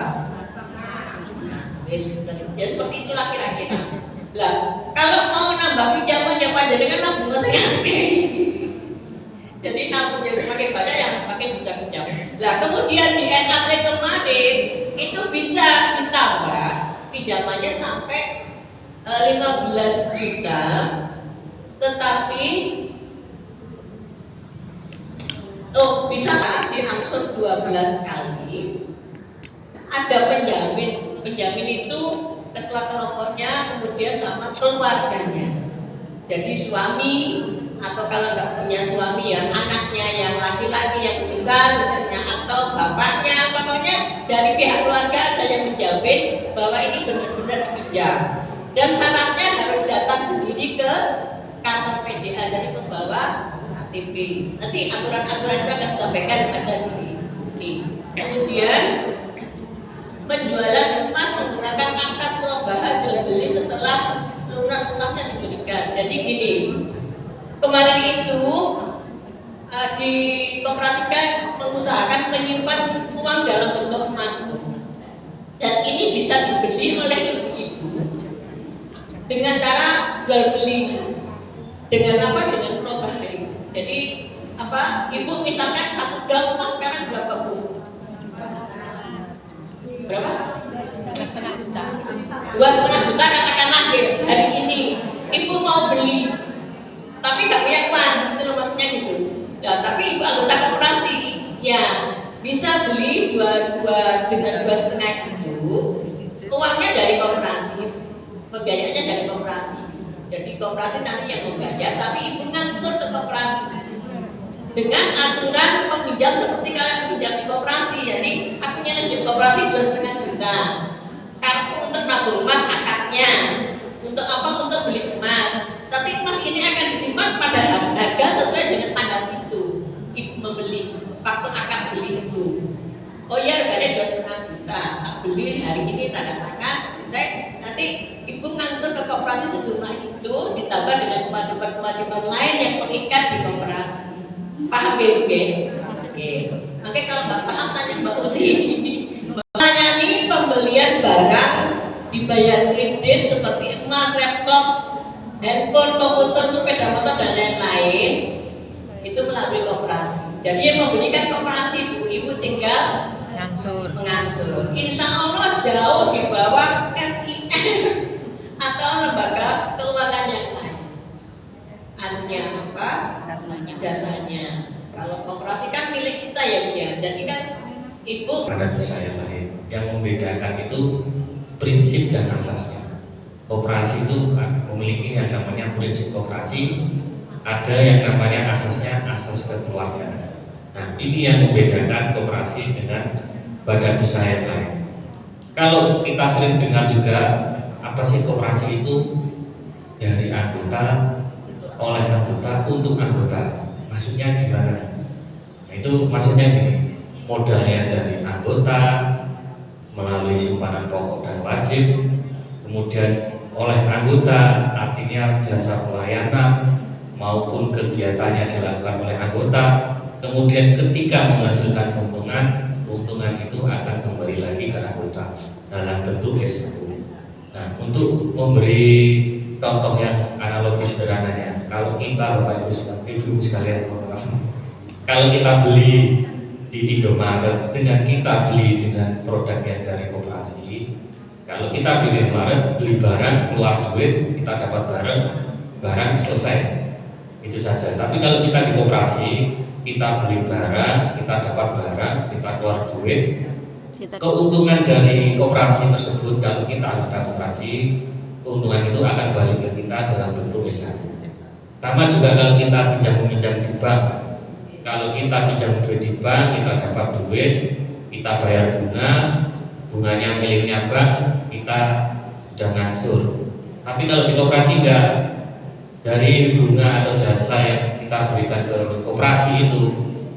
Ya seperti itulah kira-kira. Lah, kalau mau nambah pinjamannya panjenengan nabung sekali. Jadi nabungnya semakin banyak yang semakin bisa pinjam. Lah, kemudian di NAT kemarin itu bisa ditambah pinjamannya sampai 15 juta, tetapi bisa diangsur 12 kali. Ada penjamin itu ketua kelompoknya kemudian sama keluarganya. Jadi suami atau kalau nggak punya suami yang anaknya yang laki-laki yang besar misalnya atau bapaknya, pokoknya dari pihak keluarga ada yang menjamin bahwa ini benar-benar pinjam. Dan syaratnya harus datang sendiri ke kantor PDA, jadi membawa KTP. Nanti aturan-aturan itu akan disampaikan ada di sini. Kemudian penjualan emas menggunakan akad murabahah jual beli setelah lunas-lunasnya diberikan. Jadi gini, kemarin itu di koperasi mengusahakan menyimpan uang dalam bentuk emas, dan ini bisa dibeli oleh ibu-ibu dengan cara jual beli dengan apa? Dengan murabahah. Jadi ibu misalkan 1 gram emas sekarang berapa Bu? Berapa? 2,5 juta. 2,5 juta katakanlah hari ini ibu mau beli, tapi nggak punya uang, itu loh maksudnya gitu. Ya, tapi ibu anggota koperasi, ya bisa beli dengan 2,5 itu, uangnya dari koperasi, pembiayaannya dari koperasi. Jadi koperasi nanti yang membayar, tapi ibu ngangsur ke koperasi dengan aturan peminjam seperti kalian pinjam di koperasi. Jadi akunya di koperasi 2,5 juta. Kartu untuk nabung emas akadnya, untuk apa? Untuk beli emas. Tapi emas ini akan disimpan pada harga sesuai dengan tanggal itu. Ibu membeli waktu akad beli itu. Oh ya, harganya 2,5 juta. Tak beli hari ini tanda tangan selesai. Nanti ibu ngangsur ke koperasi sejumlah itu ditambah dengan kewajiban-kewajiban lain yang mengikat di koperasi. Paham ya, Oke. Makanya kalau nggak paham tanya Mbak Uti. Makanya ini pembelian barang dibayar kredit seperti emas, laptop, handphone, komputer, sepeda motor dan lain-lain itu melalui koperasi. Jadi yang membelikan koperasi ibu tinggal mengangsur. Insya Allah jauh di bawah FIM atau lembaga keuangan yang lain. Artinya apa? Jasanya. Kalau koperasi kan milik kita ya Bu ya. Jadi kan Ibu pada usaha lain yang membedakan itu prinsip dan asasnya. Koperasi itu memiliki yang namanya prinsip koperasi, ada yang namanya asasnya asas kekeluargaan. Nah, ini yang membedakan koperasi dengan badan usaha yang lain. Kalau kita sering dengar juga, apa sih koperasi itu? Dari anggota, oleh anggota, untuk anggota. Maksudnya gimana? Nah, itu maksudnya gini, modalnya dari anggota melalui simpanan pokok dan wajib, kemudian oleh anggota artinya jasa pelayanan maupun kegiatannya dilakukan oleh anggota, kemudian ketika menghasilkan keuntungan itu akan kembali lagi ke anggota dalam bentuk SPU. Nah, untuk memberi contoh yang analogis sederhananya, kalau kita Bapak Ibu sekalian, kalau kita beli di Indomaret dengan kita beli dengan produk yang dari koperasi, kalau kita beli di Indomaret, beli barang, keluar duit, kita dapat barang selesai, itu saja. Tapi kalau kita di koperasi, kita beli barang, kita dapat barang, kita keluar duit, keuntungan dari koperasi tersebut kalau kita anggota koperasi, keuntungan itu akan balik ke kita dalam bentuk SHU. Sama juga kalau kita pinjam di bank, kalau kita pinjam duit di bank, kita dapat duit, kita bayar bunganya miliknya bank, kita sudah ngangsur. Tapi kalau di koperasi enggak, dari bunga atau jasa yang kita berikan ke koperasi itu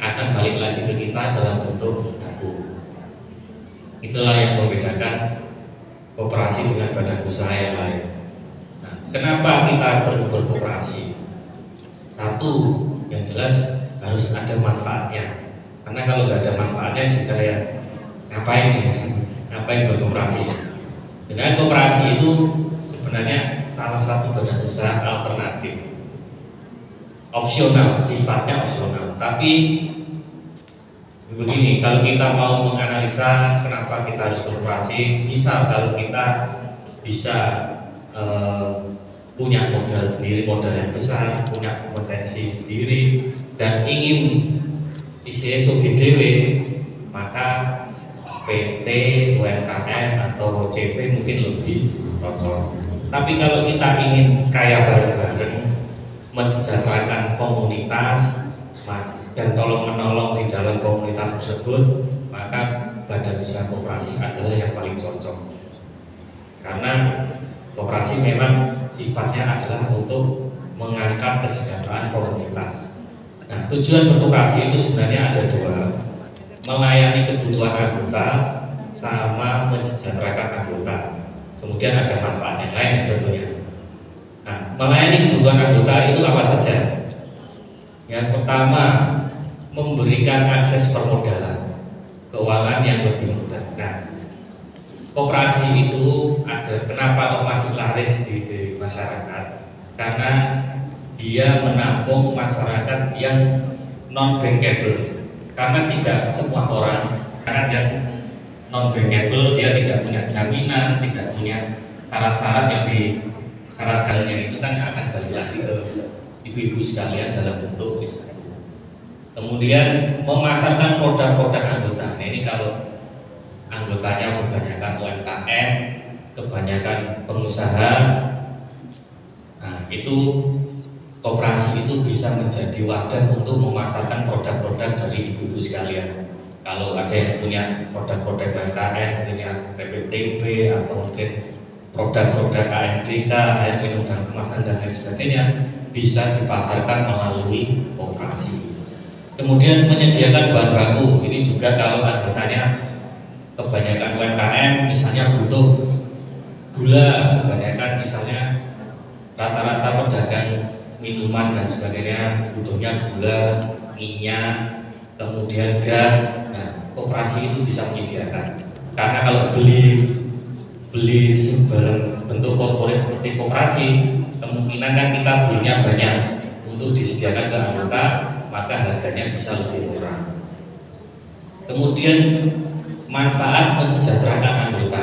akan balik lagi ke kita dalam bentuk SHU. Itulah yang membedakan koperasi dengan badan usaha yang lain. Nah, kenapa kita berkoperasi? Satu, yang jelas harus ada manfaatnya. Karena kalau nggak ada manfaatnya juga ya ngapain berkoperasi? Dengan koperasi itu sebenarnya salah satu badan usaha alternatif, opsional, sifatnya opsional. Tapi begini, kalau kita mau menganalisa kenapa kita harus berkoperasi, misal kalau kita bisa punya modal sendiri, modal yang besar, punya kompetensi sendiri, dan ingin isi SOGDW, maka PT, UMKM atau CV mungkin lebih cocok. Tapi kalau kita ingin kaya bareng-bareng, mensejahterakan komunitas dan tolong menolong di dalam komunitas tersebut, maka badan usaha koperasi adalah yang paling cocok. Karena koperasi memang sifatnya adalah untuk mengangkat kesejahteraan komunitas. Nah, tujuan berkoperasi itu sebenarnya ada dua, melayani kebutuhan anggota sama mensejahterakan anggota. Kemudian ada manfaat yang lain tentunya. Nah, melayani kebutuhan anggota itu apa saja? Yang pertama, memberikan akses permodalan, keuangan yang lebih mudah. Nah, koperasi itu ada, kenapa masih laris di masyarakat? Karena dia menampung masyarakat yang non bankable. Karena tidak semua orang yang non bankable, dia tidak punya jaminan, tidak punya syarat-syarat yang disyaratkannya itu kan akan balik lagi ke ibu-ibu sekalian dalam bentuk misalnya. Kemudian memasarkan produk-produk anggota. Nah, ini kalau anggotanya kebanyakan UMKM, kebanyakan pengusaha, nah itu koperasi itu bisa menjadi wadah untuk memasarkan produk-produk dari ibu-ibu sekalian. Kalau ada yang punya produk-produk UMKM, punya PPTB atau mungkin produk-produk AMDK, air minum dan kemasan dan lain sebagainya, bisa dipasarkan melalui koperasi. Kemudian menyediakan bahan baku, ini juga kalau anggotanya kebanyakan UMKM misalnya butuh gula, kebanyakan misalnya rata-rata pedagang minuman dan sebagainya butuhnya gula, minyak, kemudian gas. Nah, koperasi itu bisa menyediakan. Karena kalau beli dalam bentuk korporat seperti koperasi, kemungkinan kan kita belinya banyak untuk disediakan ke anggota, maka harganya bisa lebih murah. Kemudian manfaat mensejahterakan anggota.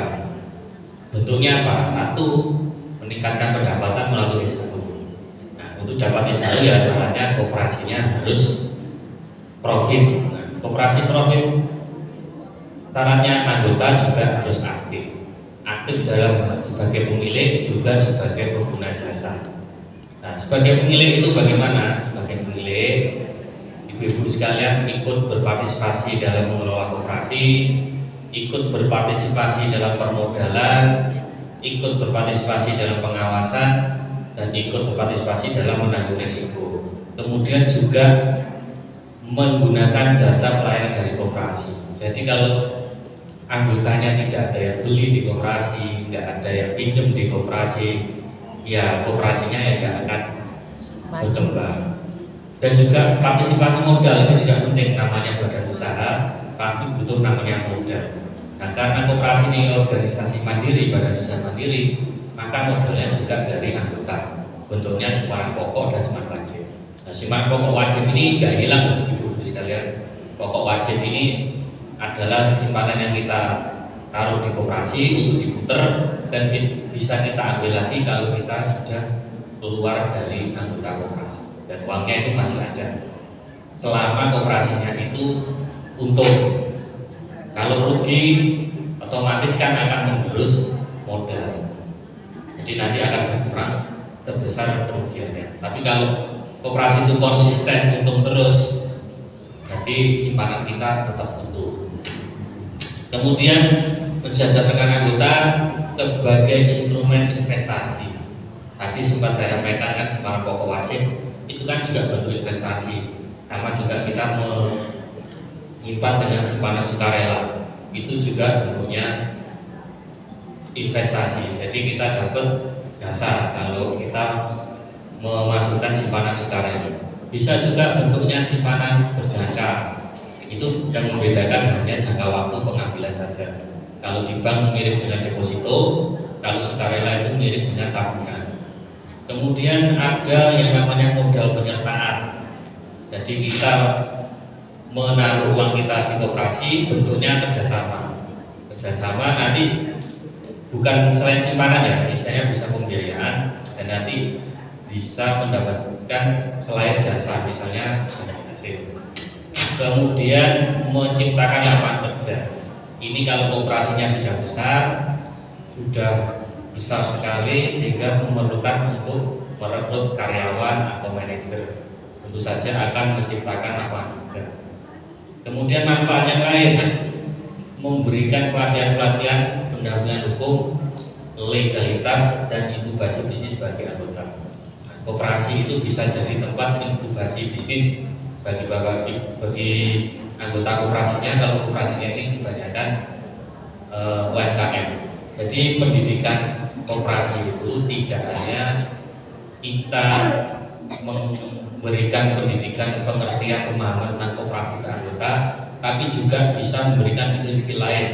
Bentuknya apa? Satu, meningkatkan pendapatan melalui SHU. Nah, untuk dapat SHU ya syaratnya koperasinya harus profit. Nah, koperasi profit syaratnya anggota juga harus aktif. Aktif dalam sebagai pemilik juga sebagai pengguna jasa. Nah, sebagai pemilik itu bagaimana? Sebagai pemilik, ibu-ibu sekalian ikut berpartisipasi dalam mengelola koperasi, ikut berpartisipasi dalam permodalan, ikut berpartisipasi dalam pengawasan, dan ikut berpartisipasi dalam menanggung risiko. Kemudian juga menggunakan jasa pelayanan dari koperasi. Jadi kalau anggotanya tidak ada yang beli di koperasi, nggak ada yang pinjam di koperasi, ya koperasinya ya nggak akan berkembang. Dan juga partisipasi modal ini juga penting, namanya badan usaha pasti butuh namanya modal. Nah, karena koperasi ini organisasi mandiri, badan usaha mandiri, maka modalnya juga dari anggota. Bentuknya simpanan pokok dan simpanan wajib. Nah, simpanan pokok wajib ini nggak hilang, ibu-ibu sekalian. Pokok wajib ini adalah simpanan yang kita taruh di koperasi untuk diputer dan bisa kita ambil lagi kalau kita sudah keluar dari anggota koperasi. Dan uangnya itu masih ada selama koperasinya itu untung. Kalau rugi otomatis kan akan menggerus modal, jadi nanti akan berkurang sebesar kerugiannya. Tapi kalau koperasi itu konsisten untung terus, jadi simpanan kita tetap untung. Kemudian mensejahterakan anggota sebagai instrumen investasi. Tadi sempat saya sampaikan kan simpanan pokok wajib itu kan juga bentuk investasi, sama juga kita menyimpan dengan simpanan sukarela, itu juga bentuknya investasi. Jadi kita dapat jasa kalau kita memasukkan simpanan sukarela. Bisa juga bentuknya simpanan berjangka, itu yang membedakan hanya jangka waktu pengambilan saja. Kalau di bank mirip dengan deposito, kalau sukarela itu mirip dengan tabungan. Kemudian ada yang namanya modal penyertaan. Jadi kita menaruh uang kita di koperasi, bentuknya kerjasama. Kerjasama nanti bukan selain simpanan ya, misalnya bisa pembiayaan dan nanti bisa mendapatkan selain jasa, misalnya hasil. Kemudian menciptakan lapangan kerja. Ini kalau koperasinya sudah besar sekali sehingga memerlukan untuk merekrut karyawan atau manajer, tentu saja akan menciptakan lapangan kerja. Kemudian manfaat yang lain, memberikan pelatihan-pelatihan pendampingan hukum, legalitas dan inkubasi bisnis bagi anggota. Nah, koperasi itu bisa jadi tempat inkubasi bisnis bagi anggota koperasinya. Kalau koperasinya ini kebanyakan UMKM. Jadi pendidikan koperasi itu tidak hanya kita memberikan pendidikan pengertian pemahaman tentang koperasi ke anggota, tapi juga bisa memberikan skill-skill lain.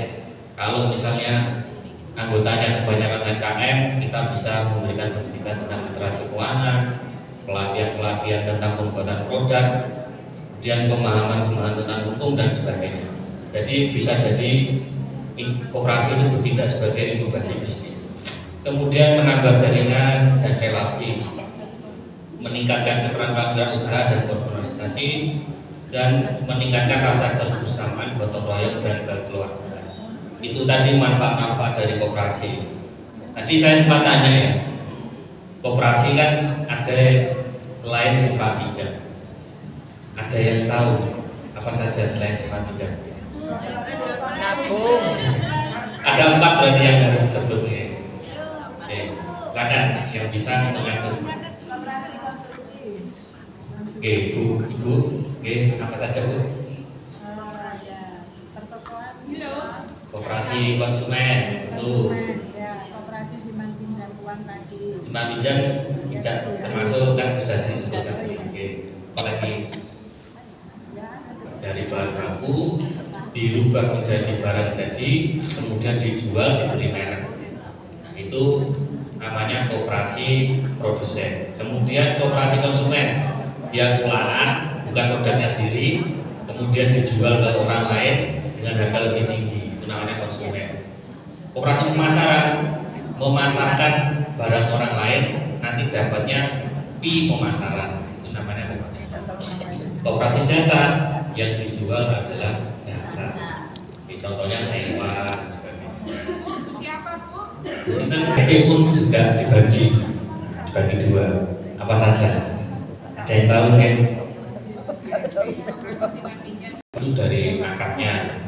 Kalau misalnya anggotanya kebanyakan UMKM, kita bisa memberikan pendidikan tentang literasi keuangan, pelatihan tentang pembuatan produk, kemudian pemahaman tentang hukum dan sebagainya. Jadi bisa jadi koperasi itu bertindak sebagai inkubasi bisnis. Kemudian menambah jaringan dan relasi, meningkatkan keterampilan usaha dan organisasi, dan meningkatkan rasa kebersamaan, gotong royong dan kekeluargaan. Itu tadi manfaat-manfaat dari koperasi. Tadi saya sempat tanya ya, koperasi kan ada selain simpan pinjam, ada yang tahu apa saja selain simpan pinjam? Nabung. Ada 4 berarti yang harus disebut nih. Silakan yang bisa mengatur. Oke, ibu, oke, apa saja bu? Koperasi konsumen, itu. Koperasi simpan pinjam uang tadi. Simpan pinjam tidak termasuk kan sudah disebutkan sih. Oke, apalagi dari bahan baku dirubah menjadi barang jadi, kemudian dijual, diberi merek. Nah, itu namanya koperasi produsen. Kemudian koperasi konsumen, dia kulaan, bukan produknya sendiri, kemudian dijual ke orang lain dengan harga lebih tinggi. Itu namanya konsumen. Koperasi pemasaran memasarkan barang orang lain, nanti dapatnya fee pemasaran, itu namanya koperasi. Koperasi jasa yang dijual adalah jasa. Contohnya sewa. Jadi pun juga dibagi dua. Apa saja? Ada yang tahu kan? Itu dari akadnya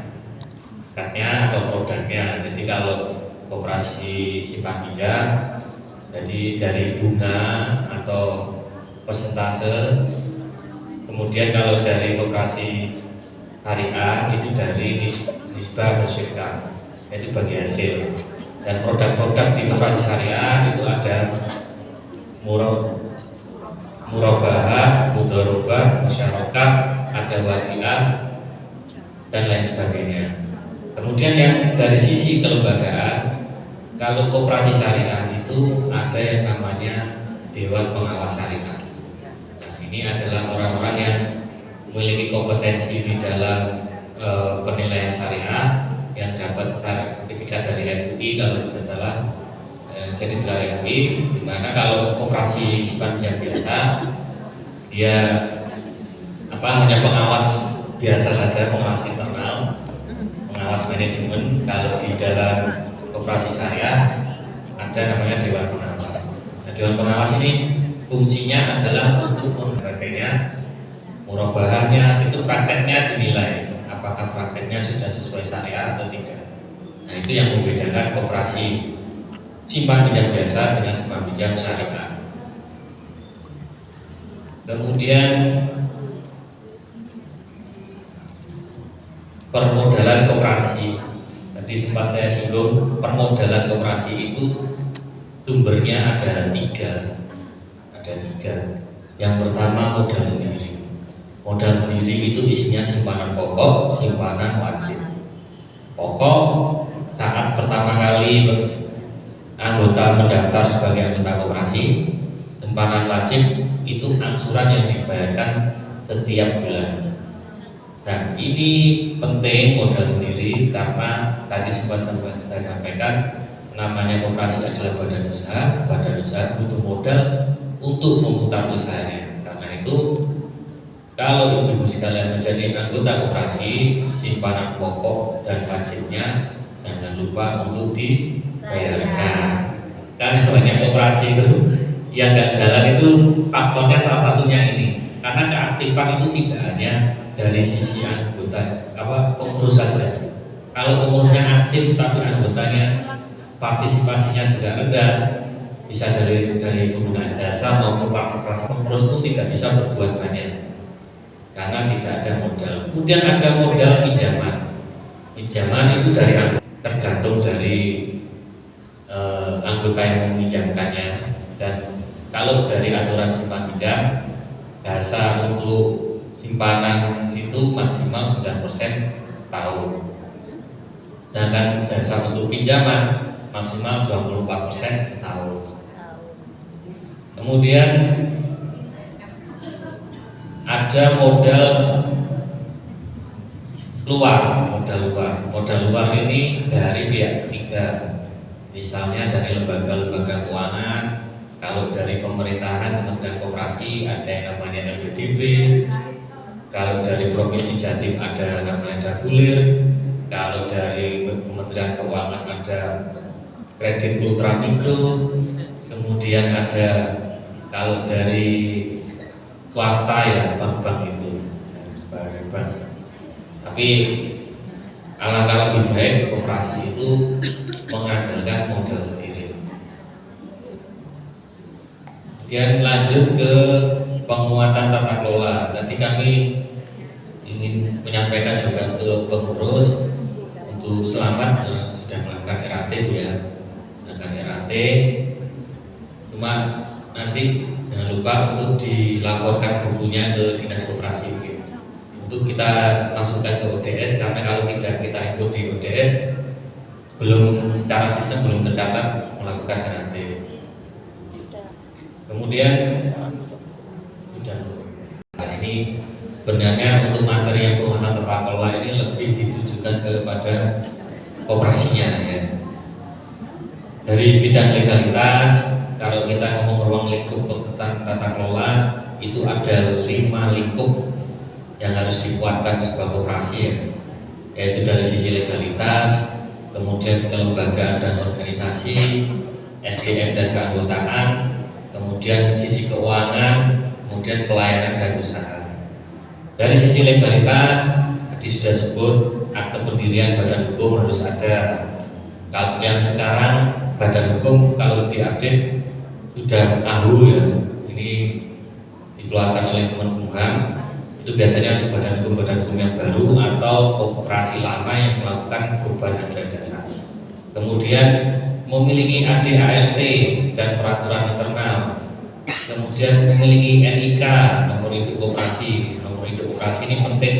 atau produknya. Jadi kalau koperasi simpan pinjam, jadi dari bunga atau persentase. Kemudian kalau dari koperasi syariah itu dari nisbah bersyirkah, itu bagi hasil. Dan produk-produk di koperasi syariah itu ada murabahah, mudharabah, musyarakah, ada wadiah dan lain sebagainya. Kemudian yang dari sisi kelembagaan, kalau koperasi syariah itu ada yang namanya Dewan Pengawas Syariah. Nah, ini adalah orang-orang yang memiliki kompetensi di dalam penilaian syariah, yang dapat sertifikat dari MUI kalau tidak salah, sertifikat MUI, di mana kalau koperasi simpan pinjam biasa dia hanya pengawas biasa saja, pengawas internal, pengawas manajemen. Kalau di dalam koperasi syariah ada namanya Dewan Pengawas. Nah, Dewan Pengawas ini fungsinya adalah untuk membagainya, murabahahnya, itu prakteknya dinilai apakah prakteknya sudah sesuai syariah atau tidak. Nah, itu yang membedakan koperasi simpan pinjam biasa dengan simpan pinjam syariah. Kemudian permodalan koperasi. Tadi sempat saya singgung, permodalan koperasi itu sumbernya ada tiga. Yang pertama modal sendiri. Modal sendiri itu isinya simpanan pokok, simpanan wajib. Pokok saat pertama kali anggota mendaftar sebagai anggota koperasi. Simpanan wajib itu angsuran yang dibayarkan setiap bulan. Nah, ini penting modal sendiri karena tadi sempat saya sampaikan, namanya koperasi adalah badan usaha. Badan usaha butuh modal untuk memutar usahanya. Karena itu, kalau ibu-ibu sekalian menjadi anggota koperasi, simpanan pokok dan wajibnya jangan lupa untuk dibayarkan. Karena banyak koperasi itu yang nggak jalan itu faktornya salah satunya ini. Karena keaktifan itu tidak hanya dari sisi anggota pengurus saja. Kalau pengurusnya aktif tapi anggotanya partisipasinya juga rendah, bisa dari penggunaan jasa maupun partisipasi pengurus itu tidak bisa berbuat banyak karena tidak ada modal. Kemudian ada modal pinjaman. Pinjaman itu tergantung dari anggota yang meminjamkannya. Dan kalau dari aturan simpan pinjam, jasa untuk simpanan itu maksimal 9% setahun. Sedangkan jasa untuk pinjaman maksimal 24% setahun. Kemudian ada modal luar ini dari pihak ketiga, misalnya dari lembaga-lembaga keuangan. Kalau dari pemerintahan, Kementerian Koperasi ada yang namanya LPDB. Kalau dari Provinsi Jatim ada namanya Dagulir. Kalau dari Kementerian Keuangan ada Kredit Ultra Mikro. Kemudian ada kalau dari swasta ya bank-bank itu, bank. Tapi alangkah lebih baik koperasi itu mengandalkan modal sendiri. Kemudian lanjut ke penguatan tata kelola. Tadi kami ingin menyampaikan juga ke pengurus untuk selamat sudah melakukan RAT ya, melakukan RAT. Cuma nanti jangan lupa untuk dilaporkan bukunya ke Dinas Koperasi untuk kita masukkan ke ODS, karena kalau tidak kita input di ODS belum secara sistem belum tercatat melakukan RAT. Kemudian ini sebenarnya untuk materi yang penguatan tata kelola ini lebih ditujukan kepada koperasinya ya. Dari bidang legalitas, kalau kita ngomong ruang lingkup tentang tata kelola, itu ada 5 lingkup yang harus dikuatkan sebuah koperasi ya. Yaitu dari sisi legalitas, kemudian kelembagaan dan organisasi, SDM dan keanggotaan, kemudian sisi keuangan, kemudian pelayanan dan usaha. Dari sisi legalitas, tadi sudah sebut akte pendirian badan hukum harus ada. Kalau yang sekarang badan hukum kalau diupdate sudah AHU ya, ini dikeluarkan oleh Kemenkumham. Itu biasanya untuk badan hukum yang baru atau koperasi lama yang melakukan perubahan anggaran dasar. Kemudian memiliki ADART dan peraturan internal. Kemudian memiliki NIK, nomor induk koperasi. Nomor induk koperasi ini penting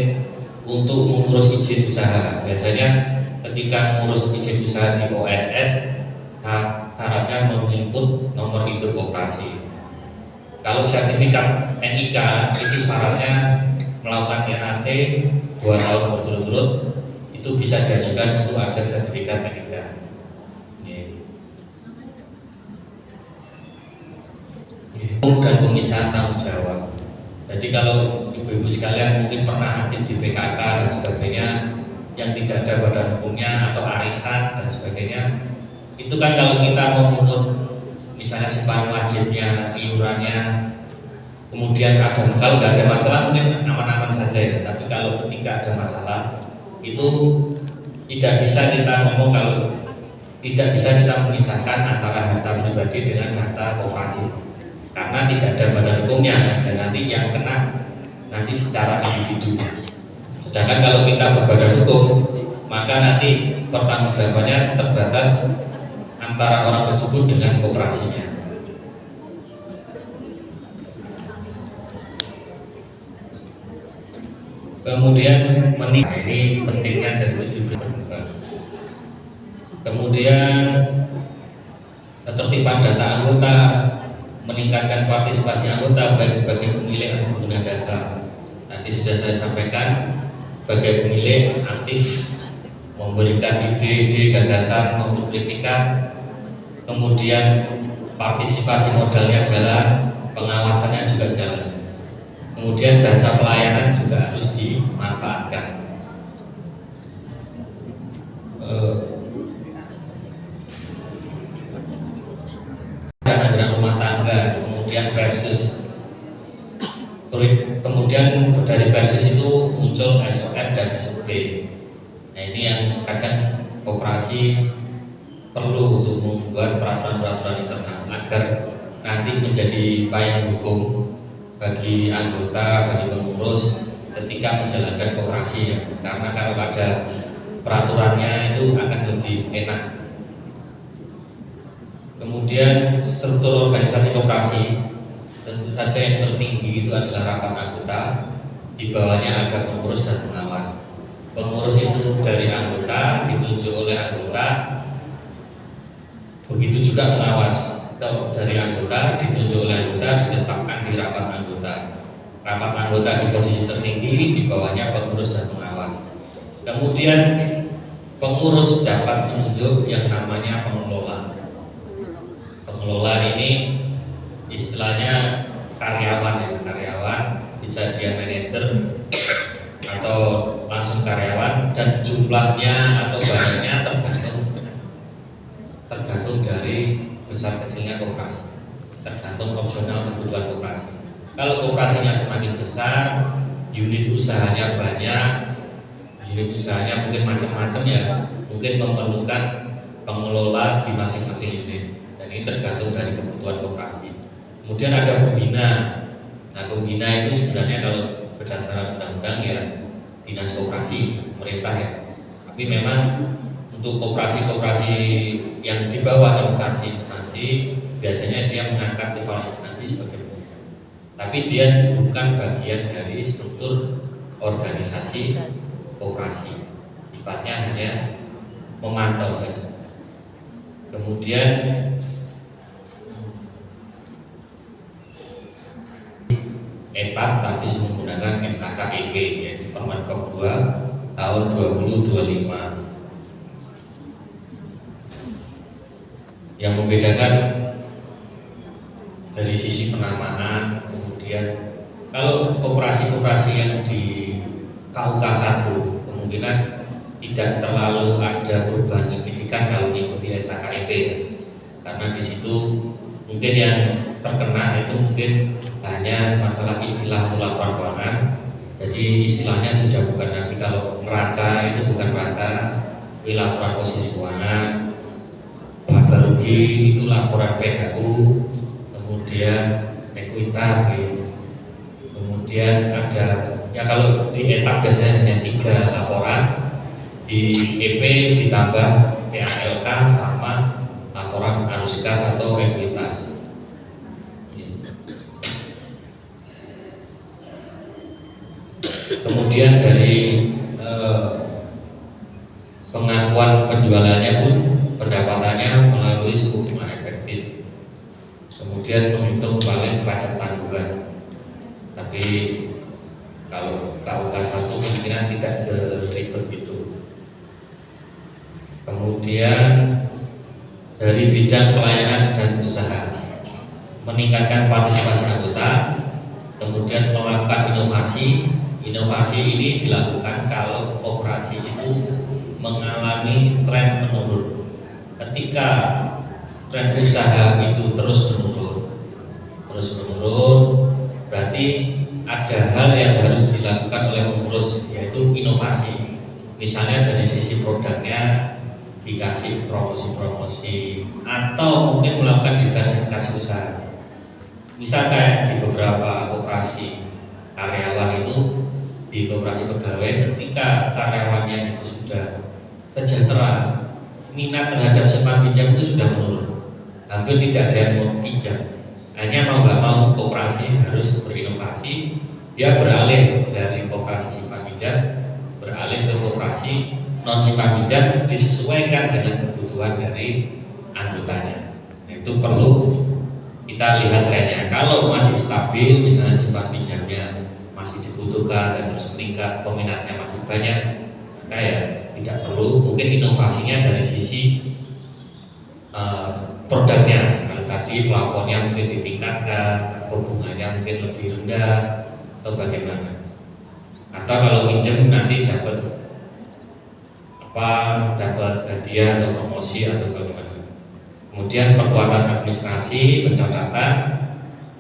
untuk mengurus izin usaha. Biasanya ketika mengurus izin usaha di OSS, syaratnya menginput nomor induk koperasi. Kalau sertifikat NIK itu syaratnya melakukan RAT 2 tahun berturut-turut, itu bisa diajukan untuk ada sertifikat NIK. Dan pemisahan tanggung jawab. Jadi kalau ibu-ibu sekalian mungkin pernah aktif di PKK dan sebagainya, yang tidak ada badan hukumnya atau arisan dan sebagainya, itu kan kalau kita memungut misalnya simpanan wajibnya, iurannya, kemudian ada, kalau nggak ada masalah mungkin aman-aman saja ya. Tapi kalau ketika ada masalah itu tidak bisa kita ngomong, kalau tidak bisa kita memisahkan antara harta pribadi dengan harta koperasi, karena tidak ada badan hukumnya dan nanti yang kena nanti secara individu. Sedangkan kalau kita berbadan hukum, maka nanti pertanggungjawabannya terbatas antara orang tersebut dengan koperasinya. Kemudian ini pentingnya dari 7 berkembang. Kemudian ketertiban data anggota, meningkatkan partisipasi anggota baik sebagai pemilik atau pengguna jasa. Tadi sudah saya sampaikan, sebagai pemilik aktif memberikan ide-ide, gagasan maupun kritikan, kemudian partisipasi modalnya jalan, pengawasannya juga jalan. Kemudian jasa pelayanan juga harus dimanfaatkan. Anggaran rumah tangga, kemudian versus, kemudian dari versus itu muncul SOP dan SOP. Nah ini yang kadang koperasi perlu untuk membuat peraturan-peraturan internal agar nanti menjadi payung hukum bagi anggota, bagi pengurus ketika menjalankan koperasi ya. Karena kalau ada peraturannya itu akan lebih enak. Kemudian struktur organisasi koperasi, tentu saja yang tertinggi itu adalah rapat anggota, di bawahnya ada pengurus dan pengawas. Pengurus itu dari anggota, ditunjuk oleh anggota, begitu juga pengawas dari anggota, ditunjuk oleh anggota, ditetapkan di rapat anggota. Rapat anggota di posisi tertinggi, di bawahnya pengurus dan pengawas. Kemudian pengurus dapat menunjuk yang namanya pengelola. Pengelola ini istilahnya karyawan ya, karyawan bisa dia manajer atau langsung karyawan, dan jumlahnya atau banyaknya tergantung dari besar kecilnya koperasi, tergantung opsional kebutuhan koperasi. Kalau koperasinya semakin besar, unit usahanya banyak, unit usahanya mungkin macam-macam ya, mungkin memerlukan pengelola di masing-masing unit. Ini tergantung dari kebutuhan koperasi. Kemudian ada pembina. Nah, pembina itu sebenarnya kalau berdasarkan undang-undang ya dinas koperasi, pemerintah ya. Tapi memang untuk koperasi-koperasi yang di bawah instansi-instansi biasanya dia mengangkat kepala instansi sebagai pembina. Tapi dia bukan bagian dari struktur organisasi koperasi. Sifatnya hanya memantau saja. Kemudian etap tapi menggunakan SKKEP, yaitu Permenkop 2 tahun 2025. membedakan dari sisi penamaan. Kemudian kalau koperasi-koperasi yang di KUK 1 kemungkinan tidak terlalu ada perubahan signifikan kalau mengikuti SHKEP, karena di situ mungkin yang terkena itu mungkin hanya masalah istilah laporan keuangan. Jadi istilahnya sudah bukan lagi, kalau neraca itu bukan neraca, ini laporan posisi keuangan. Laba rugi itu laporan PHU, kemudian ekuitas gitu. Kemudian ada, ya kalau di etap biasanya hanya 3 laporan, di EP ditambah PALK sama laporan arus kas atau ekuitas. Kemudian dari pengakuan penjualannya pun pendapatannya melalui suku bunga efektif. Kemudian menghitung balik pajak tanggungan. Tapi kalau KUK 1 kemungkinan tidak seribet itu. Kemudian dari bidang pelayanan dan usaha, meningkatkan partisipasi anggota, kemudian melakukan inovasi. Inovasi ini dilakukan kalau operasi itu mengalami tren menurun. Ketika tren usaha itu terus menurun, berarti ada hal yang harus dilakukan oleh pengurus, yaitu inovasi. Misalnya dari sisi produknya dikasih promosi-promosi, atau mungkin melakukan diversifikasi usaha. Misal kayak di beberapa koperasi karyawan itu, di koperasi pegawai, ketika karyawannya itu sudah sejahtera, minat terhadap simpan pinjam itu sudah menurun, hampir tidak ada yang mau pinjam. Hanya mau nggak mau koperasi harus berinovasi, dia beralih dari koperasi simpan pinjam beralih ke koperasi non simpan pinjam, disesuaikan dengan kebutuhan dari anggotanya. Itu perlu kita lihat trennya. Kalau masih stabil, misalnya simpan pinjamnya masih dibutuhkan dan terus meningkat, peminatnya masih banyak, kayak tidak perlu, mungkin inovasinya dari sisi produknya. Kalau tadi plafonnya mungkin ditingkatkan, hubungannya mungkin lebih rendah, atau bagaimana. Atau kalau pinjam nanti dapat hadiah atau promosi atau bagaimana. Kemudian perkuatan administrasi pencatatan.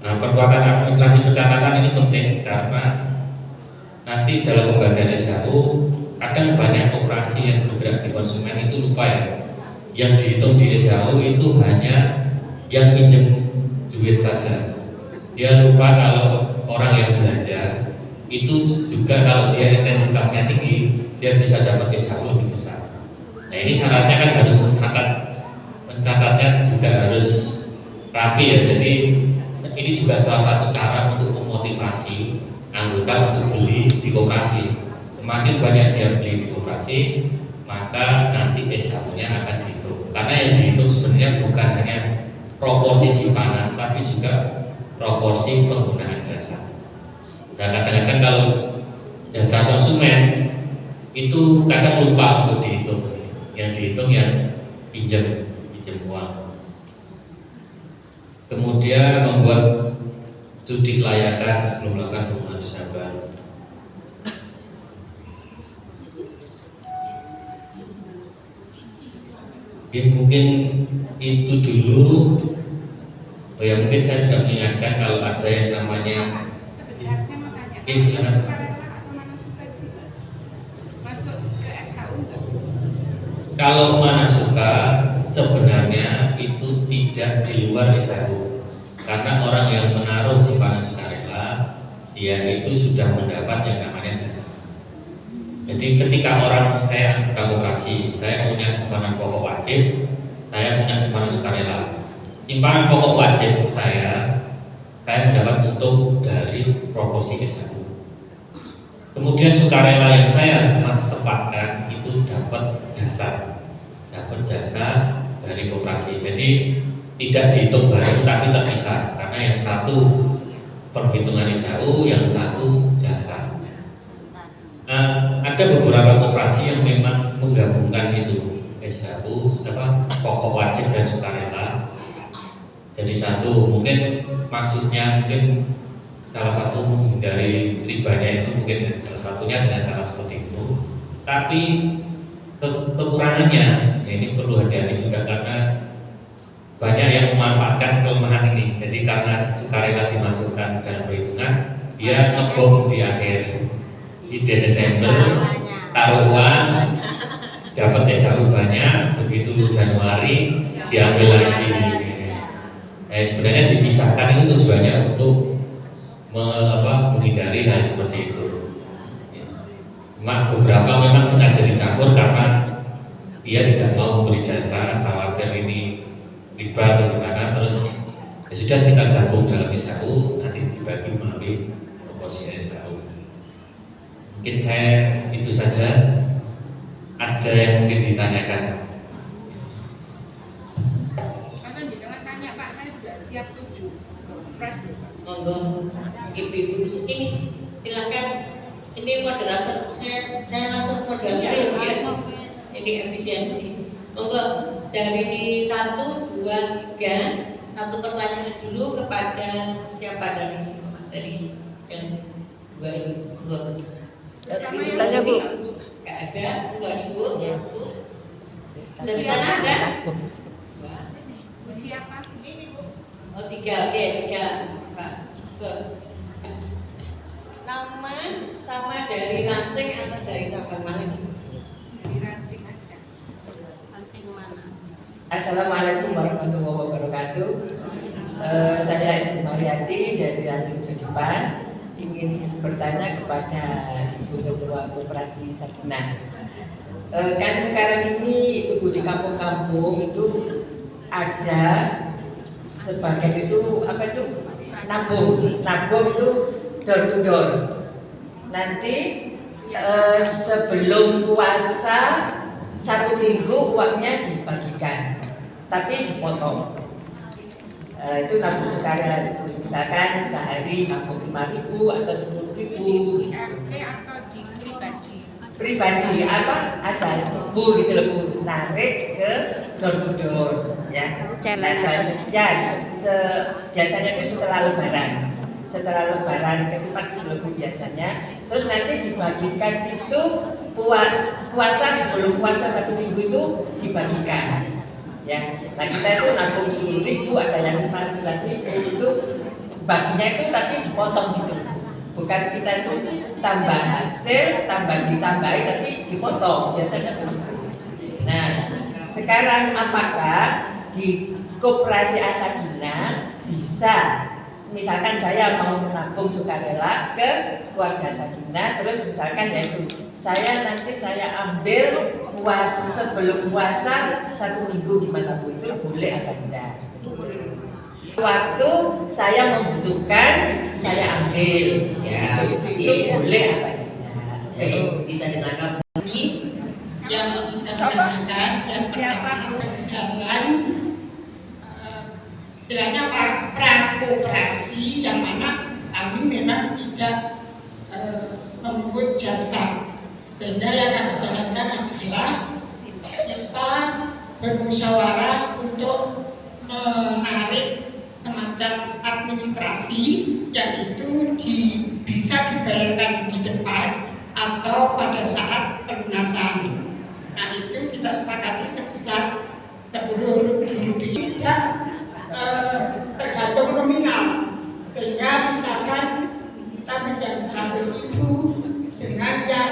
Nah, perkuatan administrasi pencatatan ini penting karena nanti dalam pembagian SHU kadang banyak operasi yang bergerak di konsumen itu lupa ya. Yang dihitung di SHU itu hanya yang pinjam duit saja. Dia lupa kalau orang yang belanja itu juga kalau dia intensitasnya tinggi, dia bisa dapat SHU lebih besar. Nah, ini syaratnya kan harus mencatatnya juga harus rapi ya. Jadi ini juga salah satu cara untuk memotivasi anggota untuk beli di koperasi. Semakin banyak dia beli di koperasi, maka nanti SHU-nya akan dihitung. Karena yang dihitung sebenarnya bukan hanya proporsi simpanan, tapi juga proporsi penggunaan jasa. Nah, kadang-kadang kalau jasa konsumen itu kadang lupa untuk dihitung. Yang dihitung yang pinjam uang. Kemudian membuat studi kelayakan sebelum melakukan hubungan usaha baru. Ya, mungkin itu dulu. Oh ya, mungkin saya juga mengingatkan kalau ada yang namanya. Oke, silakan. Kalau mana suka sebenarnya itu tidak di luar SHU, karena orang yang menaruh simpanan sukarela dia itu sudah mendapat yang namanya jasa. Jadi ketika orang, saya anggota koperasi, saya punya simpanan pokok wajib, saya punya simpanan sukarela. Simpanan pokok wajib saya mendapat untung dari proporsi SHU. Kemudian sukarela yang saya masih tepatkan itu dapat jasa dari koperasi. Jadi tidak dihitung bareng tapi terpisah, karena yang satu perhitungan SHU, yang satu jasa. Ada beberapa koperasi yang memang menggabungkan itu SHU, pokok wajib dan sukarela. Jadi satu, mungkin maksudnya mungkin salah satu menghindari ribanya itu mungkin salah satunya dengan cara seperti itu. Tapi kekurangannya, ya ini perlu hati-hati juga karena banyak yang memanfaatkan kelemahan ini. Jadi karena sukarela dimasukkan dalam perhitungan, dia ngebom di akhir Desember, taruh uang, dapat SHU banyak, begitu Januari diambil lagi. Sebenarnya dipisahkan itu tujuannya untuk menghindari hal seperti itu. Beberapa memang sengaja dicampur karena dia tidak mau memberi jasa, khawatir ini riba atau gimana, terus ya sudah kita gabung dalam SHU, nanti dibagi melalui proporsi SHU. Mungkin saya itu saja. Ada yang mungkin ditanyakan? Karena jangan tanya Pak, saya sudah siap 7. Monggo, ibu-ibu ini silakan. Ini moderator, saya langsung moderator ya. Ini efisiensi. Monggo dari 1, 2, 3, satu pertanyaan dulu kepada siapa dari yang 2 ini. Monggo. Bisa tanya Bu. Gak ada, enggak Ibu. Dari sana ada? Siapa? Ini Bu. Oh 3, oke 3 Pak. Nama sama dari ranting atau dari cabang mana nih? Dari ranting aja. Ranting mana? Assalamualaikum warahmatullahi wabarakatuh. Saya Ibu Mariati dari Ranting Jodipan, ingin bertanya kepada Ibu Ketua Koperasi Sakinah. Kan sekarang ini itu Bu, di kampung-kampung itu ada sebagian itu apa itu nabung itu door to door. Nanti sebelum puasa 1 minggu uangnya dibagikan, tapi dipotong. Itu nabung sukarela itu, misalkan sehari nabung 5.000 atau 10.000 gitu. RT atau di Pribadi apa ada Bu gitu loh Bu, narik ke door to door ya. Biasanya itu setelah lebaran ketupat itu loh Bu biasanya. Terus nanti dibagikan itu puasa, sebelum puasa 1 minggu itu dibagikan. Ya, nah kita itu nabung 10.000, ada yang 15.000 itu baginya itu tapi dipotong gitu. Bukan kita itu tambah hasil, ditambahi tapi dipotong, biasanya begitu. Nah, sekarang apakah di Koperasi Sakinah bisa, misalkan saya mau menabung sukarela ke keluarga Sakinah, terus misalkan yaitu saya ambil sebelum puasa 1 minggu gimana Bu, itu boleh apa tidak? Waktu saya membutuhkan saya ambil, ya, itu boleh apa tidak? Jadi bisa ditangkap yang kita tanyakan dan Siapa, Bu? jalan istilahnya prakoperasi yang mana kami memang tidak memungut jasa, sehingga yang kami jalankan adalah kita bermusyawarah untuk menarik semacam administrasi yang itu bisa dibayarkan di depan atau pada saat pelunasan. Nah itu kita sepakati sebesar 10.000 rupiah, tergantung nominal, sehingga misalkan kita pinjam 100.000 dengan yang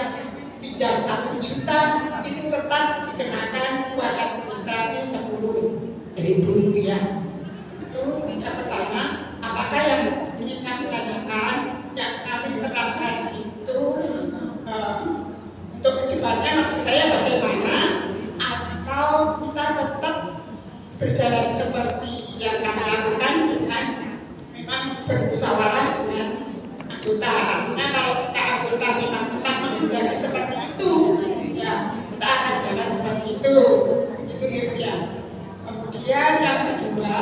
pinjam 1 juta itu tetap dikenakan buat administrasi 10.000 rupiah. Itu yang pertama. Apakah yang ingin kami tanyakan, yang kami terapkan itu untuk kedepannya, maksud saya bagaimana, atau kita tetap berjalan seperti yang kami lakukan dengan memang bermusyawarah dengan anggota. Artinya kalau kita anggota memang tetap menggunakan seperti itu, ya kita akan jalan seperti itu ya. Kemudian yang kedua,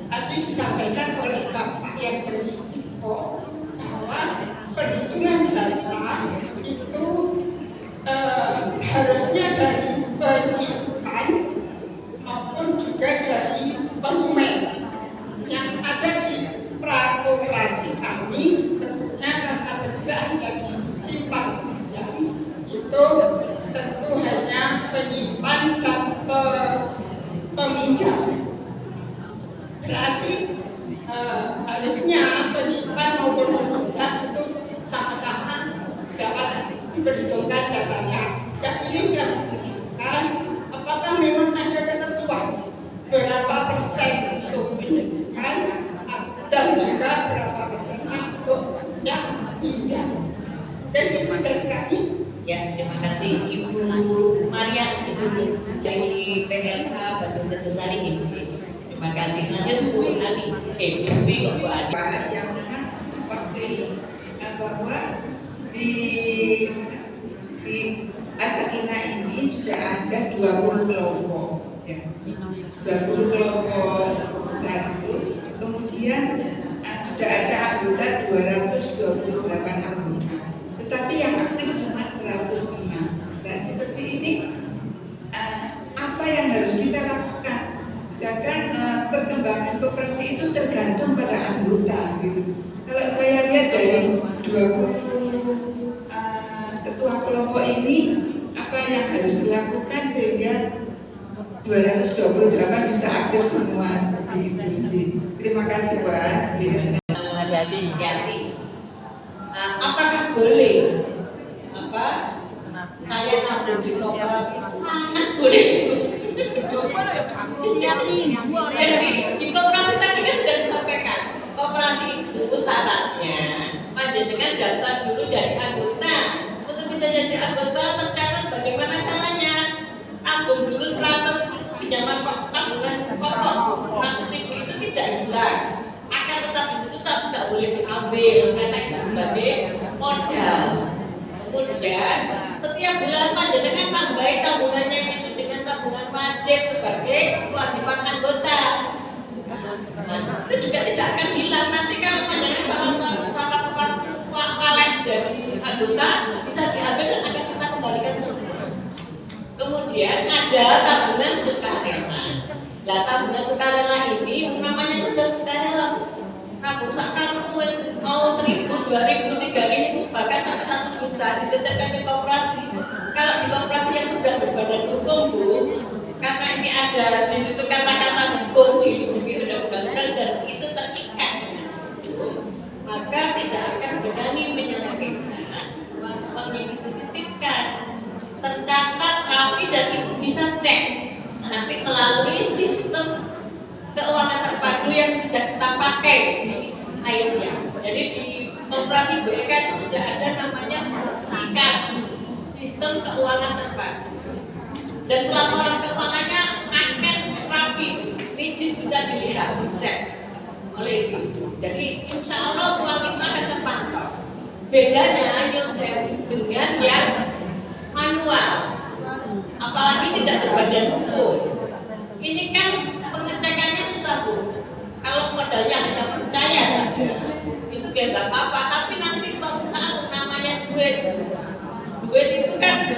tadi disampaikan oleh Bapak yang berinfo bahwa perhitungan jasa itu harusnya dari penyiapan maupun juga dari konsumen. kami tentunya karena bergerak dari simpan pinjam itu tentu hanya penyimpan dan peminjam. Berarti harusnya penyimpan maupun peminjam itu sama-sama dapat diperhitungkan jasanya. Dan ini sudah menunjukkan apakah memang ada ketentuan berapa persen untuk pendidikan dan juga berapa persen untuk yang pinjam. Dan itu dari kami. Ya, terima kasih Ibu Maria, Ibu dari PLK Bandung Tegasari Ibu. Terima kasih. Lanjut Bu Ani, Bu Ani. Yang mana waktu bahwa di Asakina ini sudah ada 20 kelompok, ya. 20 kelompok satu, kemudian sudah ada anggota 228 anggota, tetapi yang aktif cuma 105. Nah, seperti ini apa yang harus kita lakukan? Sedangkan perkembangan koperasi itu tergantung pada anggota, gitu. Kalau saya lihat dari 20 ketua kelompok ini, apa yang harus dilakukan sehingga 228 bisa aktif semua seperti itu. Terima kasih Pak. Hati-hati. Apakah boleh saya nabung di koperasi? Sangat boleh. Jadi di koperasi tadi kan sudah disampaikan, koperasi itu syaratnya panjenengan daftar dulu jadi anggota. Untuk bisa jadi anggota tercatat bagaimana caranya. Tabung dulu 100 pinjaman tabungan pokok 100.000 itu tidak hilang, akan tetap di situ tapi tidak boleh diambil karena itu sebagai modal. Kemudian setiap bulan panjenengan tambahin tabungannya itu dengan tabungan wajib sebagai kewajiban anggota. Itu juga tidak akan hilang. Nanti kalau panjenengan sama kalah jadi anggota bisa diambil dan akan kita kembalikan semua. Kemudian ada tabungan sukarela. Nah, tabungan sukarela ini namanya sudah sukarela. Nabung sekarang mau 1.000, 2.000, 3.000 bahkan sampai 1 juta ditetapkan ke koperasi. Kalau di koperasi yang sudah berbadan hukum Bu, karena ini ada di situ kata-kata hukum dilindungi undang-undang dan itu terikat dengan hukum, maka tidak akan berani menyelewengkan uang yang itu dititipkan, tercatat rapi dan ibu bisa cek nanti melalui sistem keuangan terpadu yang sudah kita pakai di Aisyah. Jadi di operasi BK itu sudah ada namanya SIKAD, sistem keuangan terpadu. Dan pelaporan keuangannya akan rapi, rigid, bisa dilihat, dicek oleh ibu. Jadi insya Allah uang itu akan terpantau. Bedanya yang saya dengan yang manual, apalagi tidak berbadan hukum. Ini kan pengecekannya susah Bu. Kalau modalnya hanya percaya saja, itu ya nggak apa-apa. Tapi nanti suatu saat namanya duit itu kan,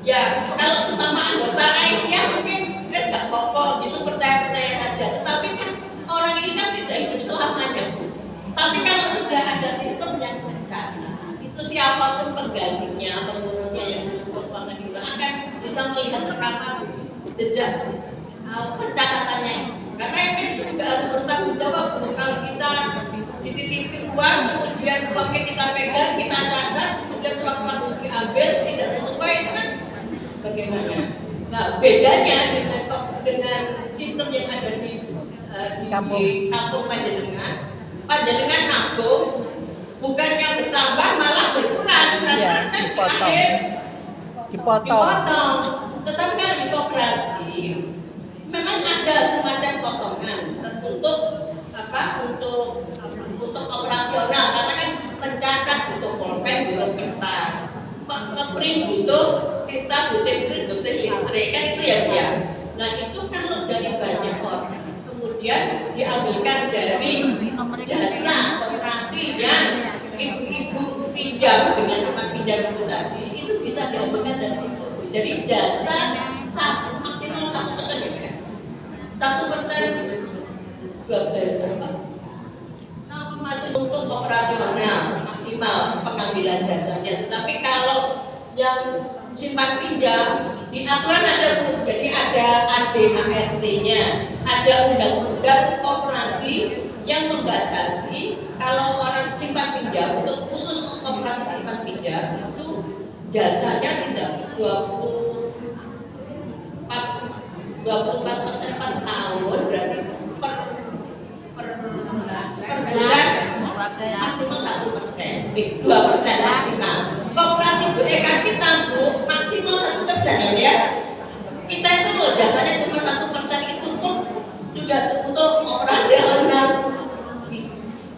ya kalau sesama anggota Aisyah mungkin nggak pokok, itu percaya saja. Tetapi kan orang ini kan tidak hidup selamanya Bu. Tapi kalau sudah ada sistem yang mencatat, itu siapapun penggantinya, pengurusnya yang urus keuangan itu akan bisa melihat rekaman jejak pencatatannya. Karena yang itu juga harus bertanggung jawab. Kalau kita dititipi uang, kemudian uangnya kita pegang, kita catat, kemudian sewaktu-waktu diambil tidak sesuai, itu kan bagaimana? Nah, bedanya dengan sistem yang ada di kampung panjenengan nabung, bukan yang bertambah malah berkurang, karena kan dipotong. Tetapi kalau di koperasi memang ada semacam potongan untuk untuk operasional, karena kan pencatat butuh pulpen, butuh kertas, ngeprint butuh kita butuh listrik, kan itu ya. Nah itu kalau dari banyak orang kemudian diambilkan dari jasa operasi yang ibu-ibu pinjam dengan sama pinjam itu tadi, itu bisa diambilkan dari situ. Jadi jasa maksimal 1% ya. 1% berapa? Untuk operasional maksimal pengambilan jasanya. Tetapi kalau yang simpan pinjam di aturan ada Bu, jadi ada ADART-nya, ada undang-undang koperasi yang membatasi kalau orang simpan pinjam untuk khusus operasi simpan pinjam itu jasanya tidak 24% per tahun, berarti per bulan maksimal 1%, 2% maksimal. Koperasi BEK kita Bu maksimal 1% ya. Kita itu loh jasanya cuma 1%, itu pun sudah untuk operasional.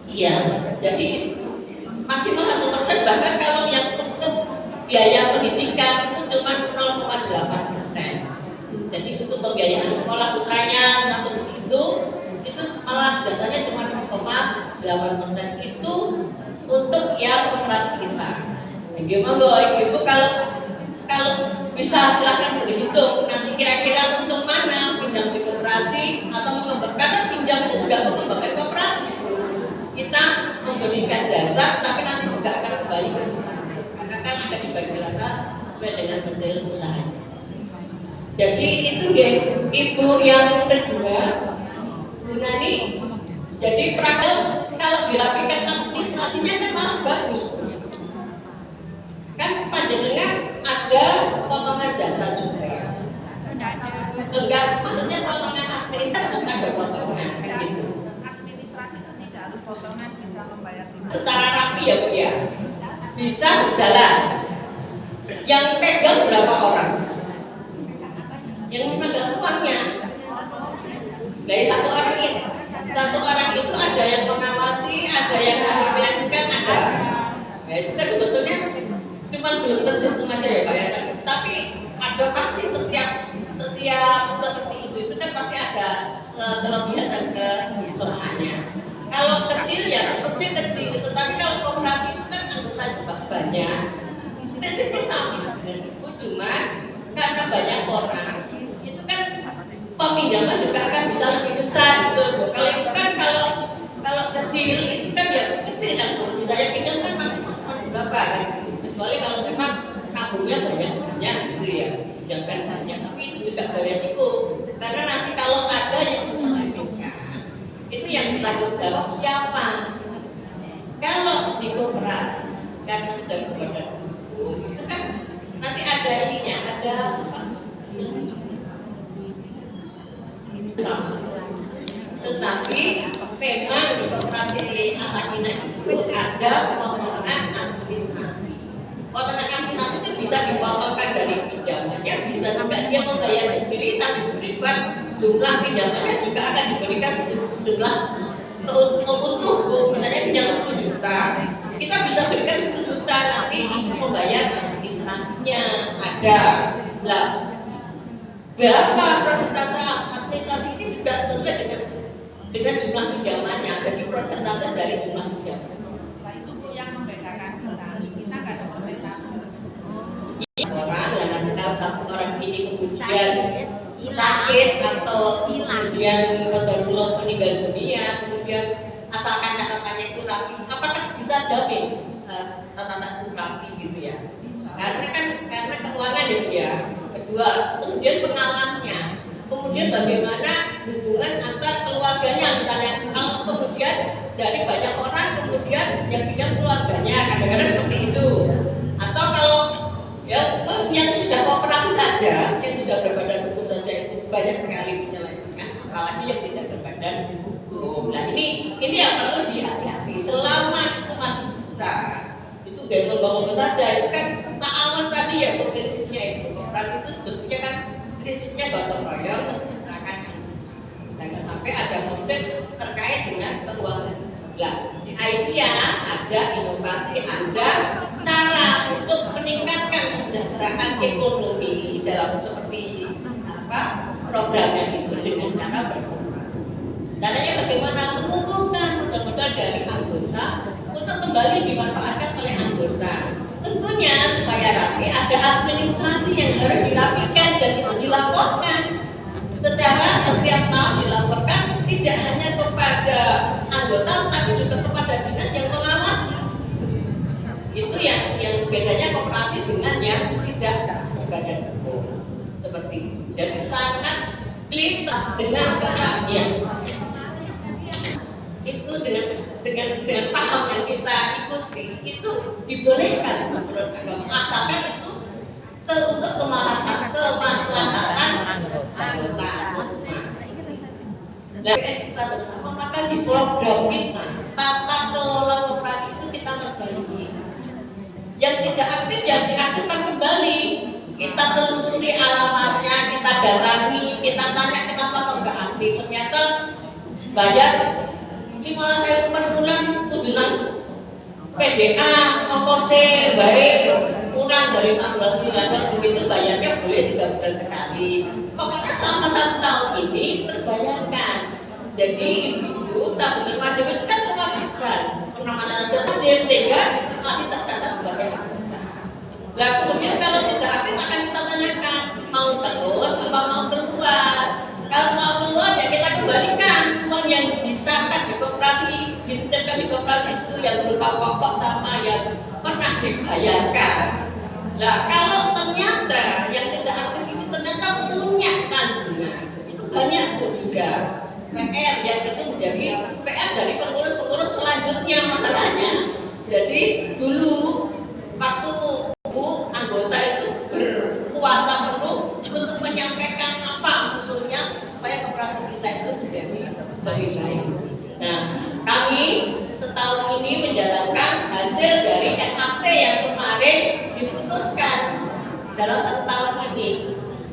Iya, jadi maksimal 1%, bahkan kalau yang untuk biaya pendidikan itu cuma 0,8%. Jadi untuk pembiayaan sekolah putranya seperti itu malah jasanya cuma 0,8%. Itu untuk yang operasi kita. Gimana Ibu kalau bisa silahkan dihitung nanti kira-kira untuk mana, pinjam di koperasi atau mengembangkan, karena pinjam itu juga mengembangkan koperasi. Kita memberikan jasa tapi nanti juga akan kembali ke karena kan akan dibagi rata sesuai dengan hasil usaha. Jadi itu ya Ibu yang kedua, Bu Nani. Jadi kalau dirapikan administrasinya kan malah bagus. Kan panjenengan ada potongan jasa juga. Enggak, maksudnya potongan administrasi ada potongan kan gitu. Administrasi itu tidak harus potongan, bisa membayar Secara rapi ya Bu ya. Bisa berjalan. Yang pegang berapa orang? Yang memegang uangnya. Dari satu orang itu ada yang mengawasi, ada yang mengakomodasikan, ada. Ya itu kan sebetulnya cuma belum tersistem aja ya Pak ya. Tapi ada pasti setiap seperti itu kan pasti ada kelebihan dan kelemahannya. Kalau kecil ya seperti kecil, tetapi kalau koperasi itu kan anggota sebab banyak, prinsipnya sama dengan Ibu, cuma karena banyak orang itu kan peminjaman juga akan bisa lebih besar gitu Bu. Kalau itu kan kalau kecil itu kan ya kecil kan Bu, misalnya pinjam kan maksimal berapa kan gitu. Kecuali kalau memang nabungnya banyak gitu ya, pinjamkan banyak, tapi itu juga beresiko karena nanti kalau ada yang melanjutkan itu yang bertanggung jawab siapa? Kalau di koperasi karena sudah berbadan hukum itu kan nanti ada ininya, ada apa? Tetapi memang di koperasi Asakinah itu ada potongan administrasi. Potongan administrasi itu bisa dipotongkan dari pinjamannya, bisa juga dia membayar sendiri tapi diberikan jumlah pinjamannya juga akan diberikan sejumlah untuk misalnya pinjam 10 juta, kita bisa berikan 10 juta nanti Ibu membayar administrasinya ada. Lah berapa persentase administrasi ini juga sesuai dengan jumlah pinjamannya, jadi persentase dari jumlah pinjaman. Nah itu Bu yang membedakan kita nggak ada persentase. Orang dan nanti kalau satu orang ini kemudian sakit atau kemudian kebetulan meninggal dunia, kemudian asalkan catatannya itu rapi, apakah bisa jamin catatan itu rapi gitu ya? Karena keuangan ya. Kedua, kemudian pengawasnya, kemudian bagaimana hubungan antar keluarganya, misalnya kalau kemudian dari banyak orang kemudian yang pinjam keluarganya, kadang-kadang seperti itu. Atau kalau yang sudah kooperasi saja, yang sudah berbadan hukum saja itu banyak sekali penyelewengan, apalagi yang tidak berbadan hukum. Nah ini yang perlu dihati-hati. Selama itu masih bisa, itu gembel-gembel saja. Itu kan ta'awun tadi ya prinsipnya itu. Kooperasi itu sebetulnya kan prinsipnya gotong royong, mensejahterakan. Jangan sampai ada konflik terkait dengan keuangan. Nah, di Aisyah ada inovasi, ada cara untuk meningkatkan kesejahteraan ekonomi dalam seperti programnya itu dengan cara berkooperasi. Caranya bagaimana? Mengumpulkan modal-modal dari anggota untuk kembali dimanfaatkan oleh anggota. Tentunya supaya rapi ada administrasi yang harus dirapikan dan itu dilaporkan secara setiap tahun dilaporkan tidak hanya kepada anggota tapi juga kepada dinas yang mengawasi. sangat clear dengan keahlian. Itu dengan paham yang kita ikuti itu dibolehkan menurut agama, asalkan itu untuk kemaslahatan anggota. Nah, kita bersama maka di program kita tata kelola koperasi itu kita perbaiki. Yang tidak aktif yang diaktifkan kembali. Kita telusuri alamatnya, kita datangi, kita tanya kenapa kok nggak aktif. Ternyata bayar, mungkin malah saya per bulan tujuan PDA, ongkosnya baik kurang dari 16 miliar, begitu bayarnya boleh 3 bulan sekali. Pokoknya selama 1 tahun ini terbayarkan. Jadi ibu-ibu tabungan wajib itu kan kewajiban, penanganan wajib sehingga masih terdaftar sebagai anggota. Nah kemudian kalau tidak aktif akan kita tanyakan mau terus atau mau keluar. Kalau mau keluar ya kita kembalikan uang yang dicatat di koperasi, dititipkan di koperasi itu yang berupa pokok sama yang pernah dibayarkan. Nah kalau ternyata yang tidak aktif ini ternyata punya tanggungan, itu banyak juga PR yang itu menjadi PR dari pengurus-pengurus selanjutnya masalahnya. Jadi dulu waktu anggota itu berkuasa penuh untuk menyampaikan apa usulnya supaya koperasi kita itu menjadi lebih baik. Nah, kami setahun ini menjalankan hasil dari MAT yang kemarin diputuskan dalam 1 tahun ini.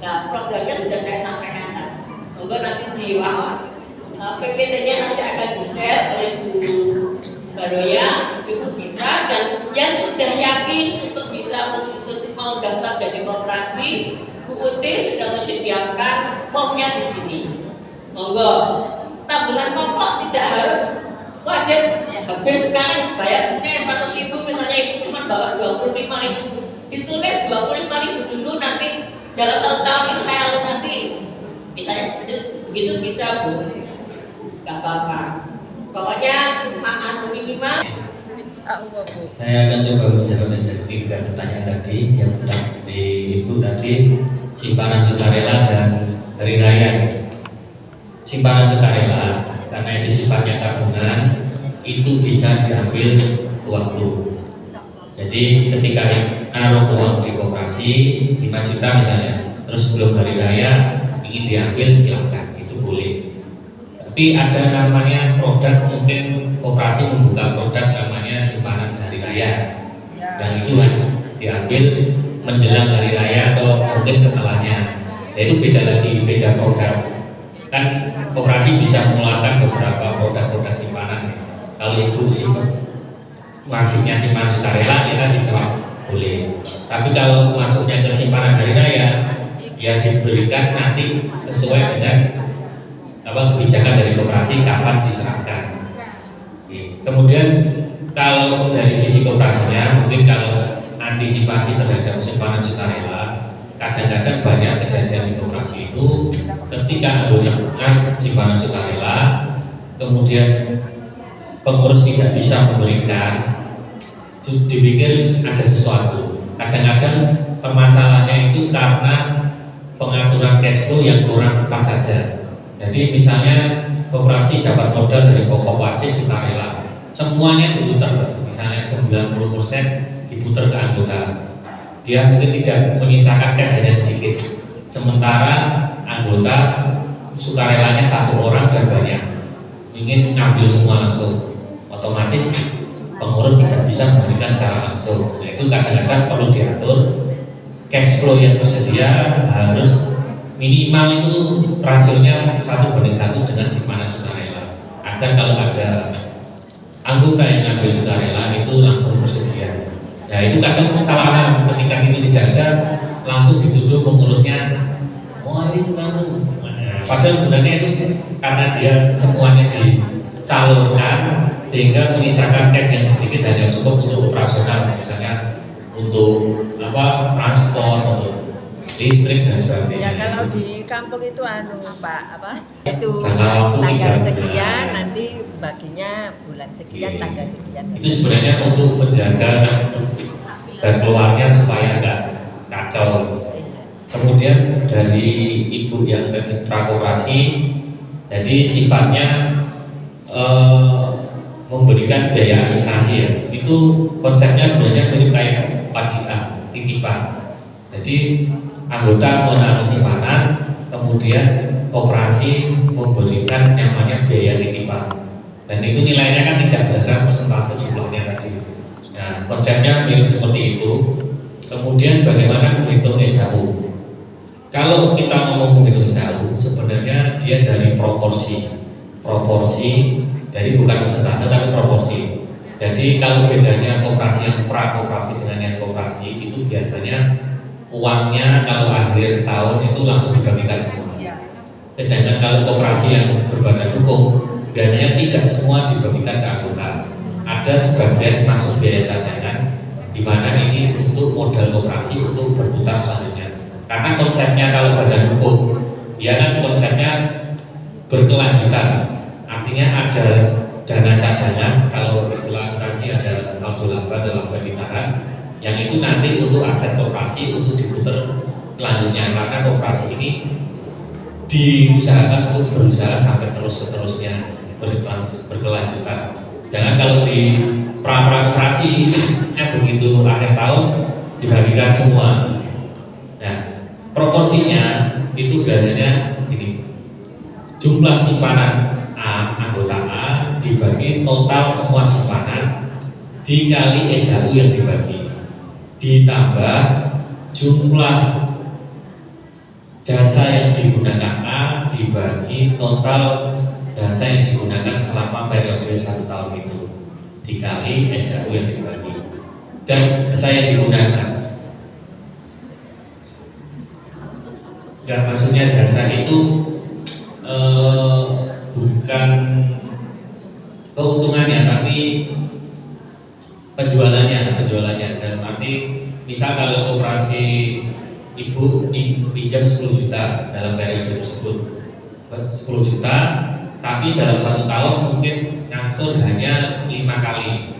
Nah, programnya sudah saya sampaikan tadi. Monggo nanti diawas. PPT-nya nanti akan di-share oleh Bu Baroya, Ibu bisa, dan yang sudah yakin untuk bisa mau daftar jadi koperasi, Bu Uti sudah menyediakan formnya di sini. Monggo, tabungan pokok tidak harus wajib habis sekarang bayar 100.000 misalnya ibu cuma bawa 25.000, ditulis 25.000 dulu, nanti dalam 1 tahun itu saya alokasi. Misalnya begitu bisa Bu, nggak apa-apa. Pokoknya minimal. Saya akan coba menjawab dari 3 pertanyaan tadi. Yang pertama di Ibu tadi simpanan sukarela dan hari raya. Simpanan sukarela karena itu sifatnya tabungan itu bisa diambil waktu. Jadi ketika naruh uang di koperasi 5 juta misalnya, terus sebelum hari raya ingin diambil silakan, itu boleh. Tapi ada namanya produk, mungkin koperasi membuka produk namanya simpanan hari raya, dan itu kan diambil menjelang hari raya atau mungkin setelahnya. Nah, itu beda lagi, beda produk. Kan koperasi bisa mengeluarkan beberapa produk-produk simpanan. Kalau ibu masuknya simpanan sukarela kita bisa boleh. Tapi kalau masuknya ke simpanan hari raya, ya diberikan nanti sesuai dengan kebijakan dari koperasi kapan diserahkan. Kemudian kalau dari sisi koperasinya, mungkin kalau antisipasi terhadap simpanan sukarela, kadang-kadang banyak kejadian di koperasi itu ketika menggunakan simpanan sukarela, kemudian pengurus tidak bisa memberikan, dipikir ada sesuatu. Kadang-kadang permasalahannya itu karena pengaturan cash flow yang kurang pas saja. Jadi misalnya koperasi dapat modal dari pokok wajib sukarela, semuanya diputar, misalnya 90% diputar ke anggota. Dia mungkin tidak menyisakan cash hanya sedikit. Sementara anggota sukarelanya 1 orang dan banyak, ingin ngambil semua langsung, otomatis pengurus tidak bisa memberikan secara langsung. Nah, itu kadang-kadang perlu diatur. Cash flow yang tersedia harus minimal itu rasionya 1:1 dengan simpanan sukarela, agar kalau ada anggota yang ngambil sukarela itu langsung tersedia. Ya itu kadang kesalahan ketika itu tidak ada, langsung dituduh pengurusnya, oh ini kamu. Nah, padahal sebenarnya itu karena dia semuanya dicalurkan sehingga menyisakan cash yang sedikit hanya cukup untuk operasional, misalnya untuk transport, untuk listrik dan sebagainya. Ya kalau di kampung itu Pak itu tanggal sekian nanti baginya bulan sekian, tanggal sekian. Itu sebenarnya untuk menjaga dan keluarnya supaya nggak kacau. Kemudian dari ibu yang tadi prakoperasi, jadi sifatnya memberikan biaya administrasi ya. Itu konsepnya sebenarnya mirip kayak padian, titipan. Jadi anggota menaruh simpanan, kemudian koperasi memberikan namanya biaya titipan. Dan itu nilainya kan tidak berdasarkan persentase jumlahnya tadi. Nah, konsepnya mirip seperti itu. Kemudian bagaimana menghitung SHU? Kalau kita ngomong menghitung SHU, sebenarnya dia dari proporsi, jadi bukan persentase tapi proporsi. Jadi kalau bedanya koperasi yang prakoperasi dengan yang koperasi itu biasanya uangnya kalau akhir tahun itu langsung dibagikan semua. Sedangkan kalau koperasi yang berbadan hukum biasanya tidak semua dibagikan ke anggota. Ada sebagian masuk biaya cadangan, di mana ini untuk modal koperasi untuk berputar selanjutnya. Karena konsepnya kalau badan hukum, dia kan konsepnya berkelanjutan. Artinya ada dana cadangan, kalau istilah akuntansi ada saldo laba dan laba ditahan, yang itu nanti untuk aset koperasi untuk diputar selanjutnya. Karena koperasi ini diusahakan untuk berusaha sampai terus-seterusnya berkelanjutan. Jangan kalau di prakoperasi begitu akhir tahun dibagikan semua. Nah, proporsinya itu biasanya ini, jumlah simpanan anggota A dibagi total semua simpanan dikali SHU yang dibagi, ditambah jumlah jasa yang digunakan A dibagi total jasa yang digunakan selama periode 1 tahun itu dikali SHU yang dibagi. Dan jasa yang digunakan, dan maksudnya jasa itu bukan keuntungannya tapi penjualannya. Dan arti misal kalau koperasi ibu pinjam 10 juta dalam periode tersebut, 10 juta, tapi dalam 1 tahun mungkin ngangsur hanya 5 kali.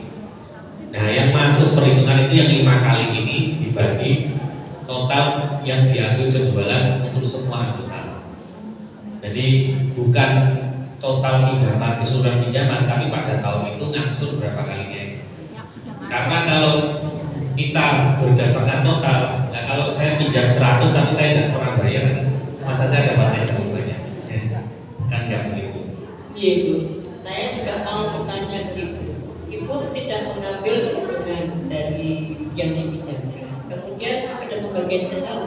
Nah, yang masuk perhitungan itu yang 5 kali ini dibagi total yang diambil penjualan untuk semua anggota. Jadi bukan total pinjaman, keseluruhan pinjaman, tapi pada tahun itu ngangsur berapa kalinya. Karena kalau kita berdasarkan total, nah kalau saya pinjam 100 tapi saya tidak pernah bayar, masa saya dapat SHU banyak? Kan nggak begitu. Iya Ibu, saya juga mau bertanya ke Ibu. Ibu tidak mengambil keuntungan dari yang dipinjamkan, kemudian ada pembagian SHU?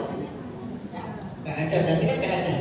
Nggak ada, berarti kan nggak ada.